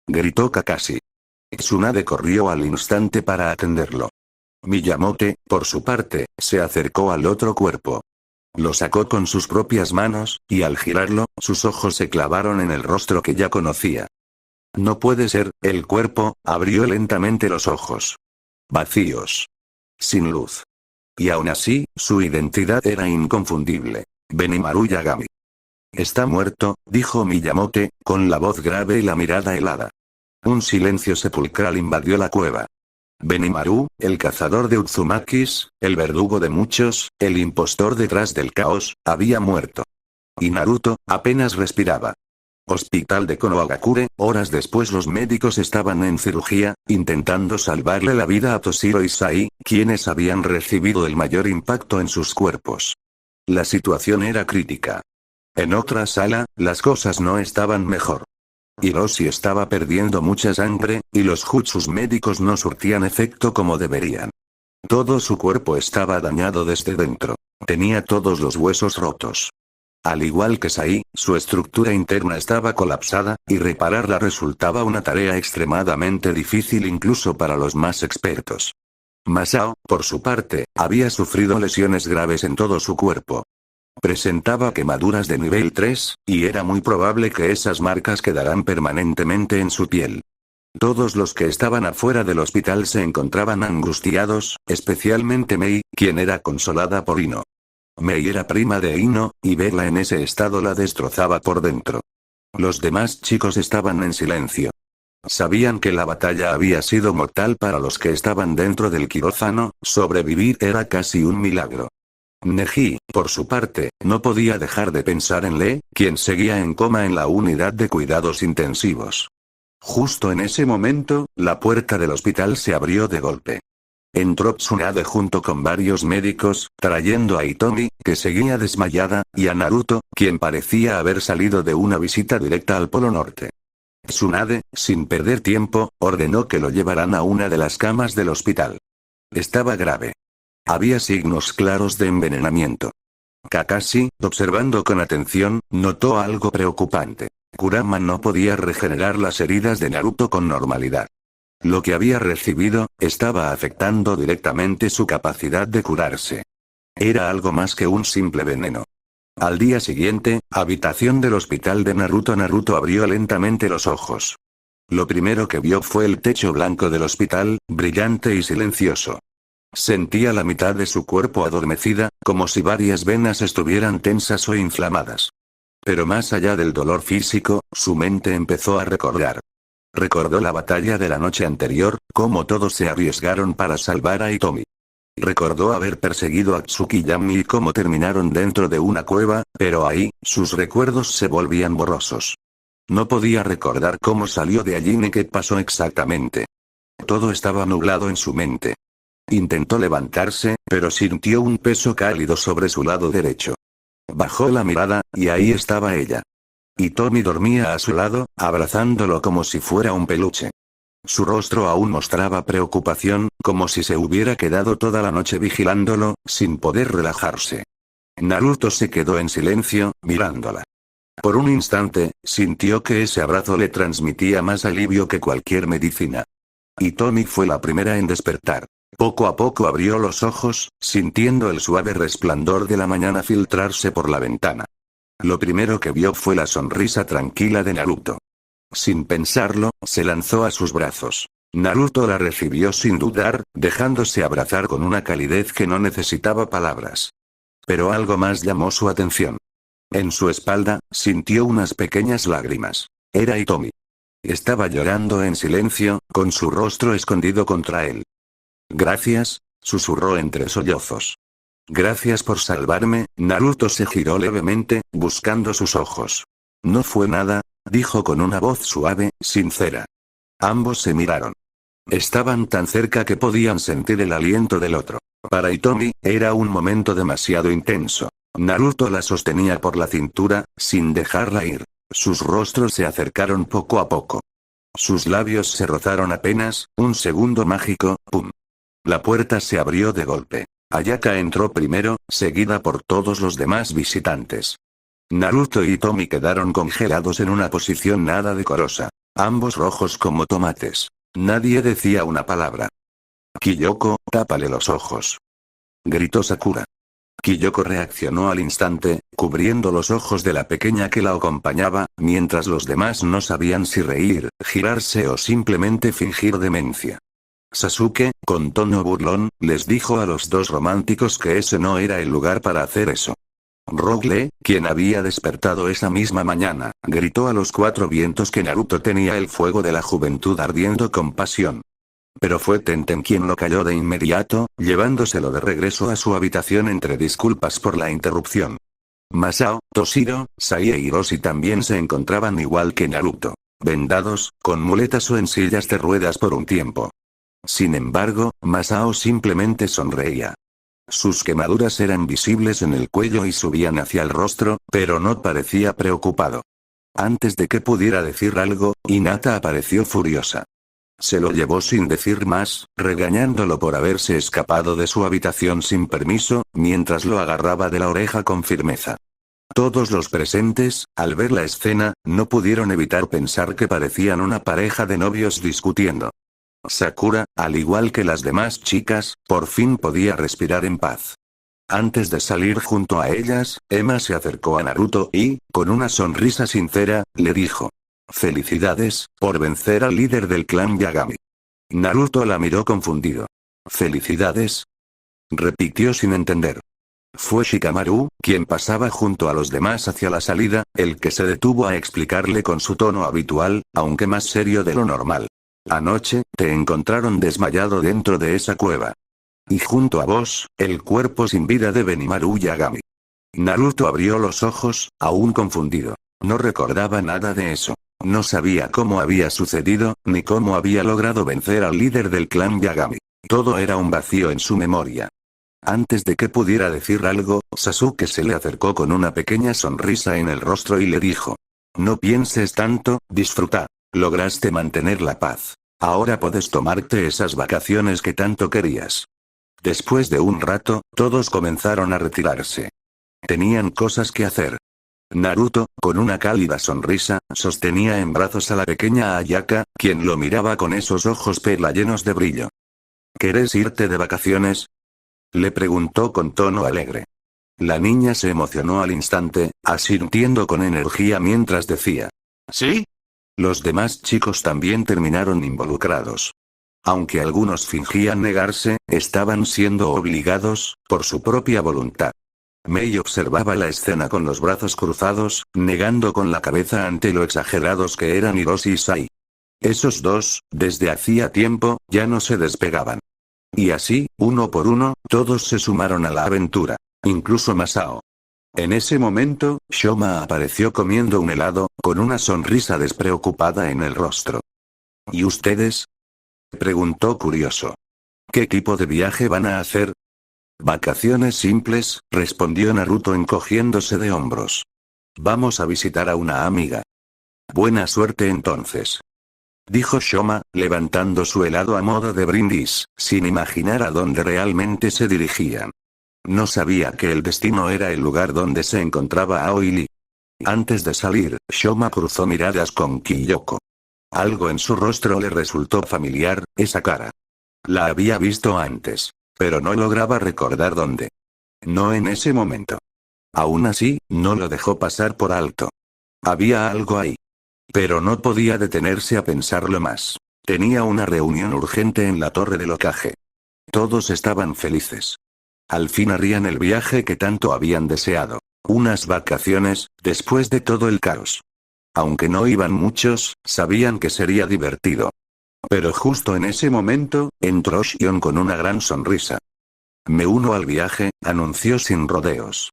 Gritó Kakashi. Tsunade corrió al instante para atenderlo. Miyamoto, por su parte, se acercó al otro cuerpo. Lo sacó con sus propias manos, y al girarlo, sus ojos se clavaron en el rostro que ya conocía. No puede ser, el cuerpo, abrió lentamente los ojos. Vacíos. Sin luz. Y aún así, su identidad era inconfundible. Benimaru Yagami. Está muerto, dijo Miyamoto, con la voz grave y la mirada helada. Un silencio sepulcral invadió la cueva. Benimaru, el cazador de Uzumakis, el verdugo de muchos, el impostor detrás del caos, había muerto. Y Naruto, apenas respiraba. Hospital de Konohagakure, horas después los médicos estaban en cirugía, intentando salvarle la vida a Toshiro y Sai, quienes habían recibido el mayor impacto en sus cuerpos. La situación era crítica. En otra sala, las cosas no estaban mejor. Hiroshi estaba perdiendo mucha sangre, y los jutsus médicos no surtían efecto como deberían. Todo su cuerpo estaba dañado desde dentro. Tenía todos los huesos rotos. Al igual que Sai, su estructura interna estaba colapsada, y repararla resultaba una tarea extremadamente difícil incluso para los más expertos. Masao, por su parte, había sufrido lesiones graves en todo su cuerpo. Presentaba quemaduras de nivel 3, y era muy probable que esas marcas quedaran permanentemente en su piel. Todos los que estaban afuera del hospital se encontraban angustiados, especialmente Mei, quien era consolada por Ino. Mei era prima de Ino, y verla en ese estado la destrozaba por dentro. Los demás chicos estaban en silencio. Sabían que la batalla había sido mortal para los que estaban dentro del quirófano, sobrevivir era casi un milagro. Neji, por su parte, no podía dejar de pensar en Lee, quien seguía en coma en la unidad de cuidados intensivos. Justo en ese momento, la puerta del hospital se abrió de golpe. Entró Tsunade junto con varios médicos, trayendo a Hitomi, que seguía desmayada, y a Naruto, quien parecía haber salido de una visita directa al Polo Norte. Tsunade, sin perder tiempo, ordenó que lo llevaran a una de las camas del hospital. Estaba grave. Había signos claros de envenenamiento. Kakashi, observando con atención, notó algo preocupante. Kurama no podía regenerar las heridas de Naruto con normalidad. Lo que había recibido, estaba afectando directamente su capacidad de curarse. Era algo más que un simple veneno. Al día siguiente, habitación del hospital de Naruto. Naruto abrió lentamente los ojos. Lo primero que vio fue el techo blanco del hospital, brillante y silencioso. Sentía la mitad de su cuerpo adormecida, como si varias venas estuvieran tensas o inflamadas. Pero más allá del dolor físico, su mente empezó a recordar. Recordó la batalla de la noche anterior, cómo todos se arriesgaron para salvar a Hitomi. Recordó haber perseguido a Tsukiyami y cómo terminaron dentro de una cueva, pero ahí, sus recuerdos se volvían borrosos. No podía recordar cómo salió de allí ni qué pasó exactamente. Todo estaba nublado en su mente. Intentó levantarse, pero sintió un peso cálido sobre su lado derecho. Bajó la mirada, y ahí estaba ella. Hitomi dormía a su lado, abrazándolo como si fuera un peluche. Su rostro aún mostraba preocupación, como si se hubiera quedado toda la noche vigilándolo, sin poder relajarse. Naruto se quedó en silencio, mirándola. Por un instante, sintió que ese abrazo le transmitía más alivio que cualquier medicina. Hitomi fue la primera en despertar. Poco a poco abrió los ojos, sintiendo el suave resplandor de la mañana filtrarse por la ventana. Lo primero que vio fue la sonrisa tranquila de Naruto. Sin pensarlo, se lanzó a sus brazos. Naruto la recibió sin dudar, dejándose abrazar con una calidez que no necesitaba palabras. Pero algo más llamó su atención. En su espalda, sintió unas pequeñas lágrimas. Era Hitomi. Estaba llorando en silencio, con su rostro escondido contra él. Gracias, susurró entre sollozos. Gracias por salvarme. Naruto se giró levemente, buscando sus ojos. No fue nada, dijo con una voz suave, sincera. Ambos se miraron. Estaban tan cerca que podían sentir el aliento del otro. Para Hitomi, era un momento demasiado intenso. Naruto la sostenía por la cintura, sin dejarla ir. Sus rostros se acercaron poco a poco. Sus labios se rozaron apenas, un segundo mágico, ¡pum! La puerta se abrió de golpe. Ayaka entró primero, seguida por todos los demás visitantes. Naruto y Hitomi quedaron congelados en una posición nada decorosa. Ambos rojos como tomates. Nadie decía una palabra. Kyoko, tápale los ojos. Gritó Sakura. Kyoko reaccionó al instante, cubriendo los ojos de la pequeña que la acompañaba, mientras los demás no sabían si reír, girarse o simplemente fingir demencia. Sasuke, con tono burlón, les dijo a los dos románticos que ese no era el lugar para hacer eso. Rock Lee, quien había despertado esa misma mañana, gritó a los cuatro vientos que Naruto tenía el fuego de la juventud ardiendo con pasión. Pero fue Tenten quien lo calló de inmediato, llevándoselo de regreso a su habitación entre disculpas por la interrupción. Masao, Toshiro, Sai e Hiroshi también se encontraban igual que Naruto. Vendados, con muletas o en sillas de ruedas por un tiempo. Sin embargo, Masao simplemente sonreía. Sus quemaduras eran visibles en el cuello y subían hacia el rostro, pero no parecía preocupado. Antes de que pudiera decir algo, Hinata apareció furiosa. Se lo llevó sin decir más, regañándolo por haberse escapado de su habitación sin permiso, mientras lo agarraba de la oreja con firmeza. Todos los presentes, al ver la escena, no pudieron evitar pensar que parecían una pareja de novios discutiendo. Sakura, al igual que las demás chicas, por fin podía respirar en paz. Antes de salir junto a ellas, Emma se acercó a Naruto y, con una sonrisa sincera, le dijo: «Felicidades, por vencer al líder del clan Yagami». Naruto la miró confundido. «¿Felicidades?», repitió sin entender. Fue Shikamaru, quien pasaba junto a los demás hacia la salida, el que se detuvo a explicarle con su tono habitual, aunque más serio de lo normal. «Anoche, te encontraron desmayado dentro de esa cueva. Y junto a vos, el cuerpo sin vida de Benimaru Yagami». Naruto abrió los ojos, aún confundido. No recordaba nada de eso. No sabía cómo había sucedido, ni cómo había logrado vencer al líder del clan Yagami. Todo era un vacío en su memoria. Antes de que pudiera decir algo, Sasuke se le acercó con una pequeña sonrisa en el rostro y le dijo: «No pienses tanto, disfruta. Lograste mantener la paz. Ahora puedes tomarte esas vacaciones que tanto querías». Después de un rato, todos comenzaron a retirarse. Tenían cosas que hacer. Naruto, con una cálida sonrisa, sostenía en brazos a la pequeña Ayaka, quien lo miraba con esos ojos perla llenos de brillo. «¿Querés irte de vacaciones?», le preguntó con tono alegre. La niña se emocionó al instante, asintiendo con energía mientras decía: «¿Sí?». Los demás chicos también terminaron involucrados. Aunque algunos fingían negarse, estaban siendo obligados, por su propia voluntad. Mei observaba la escena con los brazos cruzados, negando con la cabeza ante lo exagerados que eran Hiroshi y Sai. Esos dos, desde hacía tiempo, ya no se despegaban. Y así, uno por uno, todos se sumaron a la aventura. Incluso Masao. En ese momento, Shoma apareció comiendo un helado, con una sonrisa despreocupada en el rostro. ¿Y ustedes?, preguntó curioso. ¿Qué tipo de viaje van a hacer? «Vacaciones simples», respondió Naruto encogiéndose de hombros. «Vamos a visitar a una amiga». «Buena suerte entonces», dijo Shoma, levantando su helado a modo de brindis, sin imaginar a dónde realmente se dirigían. No sabía que el destino era el lugar donde se encontraba Aoi Lee. Antes de salir, Shoma cruzó miradas con Kyoko. Algo en su rostro le resultó familiar, esa cara. La había visto antes. Pero no lograba recordar dónde. No en ese momento. Aún así, no lo dejó pasar por alto. Había algo ahí. Pero no podía detenerse a pensarlo más. Tenía una reunión urgente en la torre del Hokage. Todos estaban felices. Al fin harían el viaje que tanto habían deseado. Unas vacaciones, después de todo el caos. Aunque no iban muchos, sabían que sería divertido. Pero justo en ese momento, entró Shion con una gran sonrisa. Me uno al viaje, anunció sin rodeos.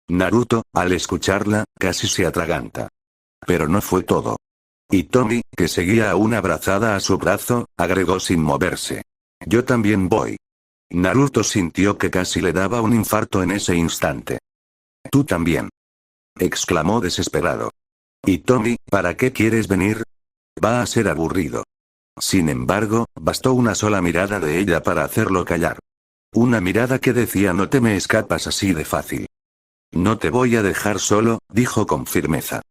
Naruto, al escucharla, casi se atraganta. Pero no fue todo. Y Tommy, que seguía aún abrazada a su brazo, agregó sin moverse. Yo también voy. Naruto sintió que casi le daba un infarto en ese instante. Tú también. Exclamó desesperado. Y Tommy, ¿para qué quieres venir? Va a ser aburrido. Sin embargo, bastó una sola mirada de ella para hacerlo callar. Una mirada que decía no te me escapas así de fácil. No te voy a dejar solo, dijo con firmeza.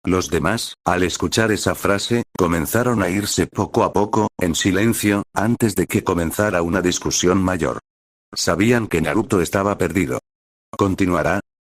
Los demás, al escuchar esa frase, comenzaron a irse poco a poco, en silencio, antes de que comenzara una discusión mayor. Sabían que Naruto estaba perdido. ¿Continuará?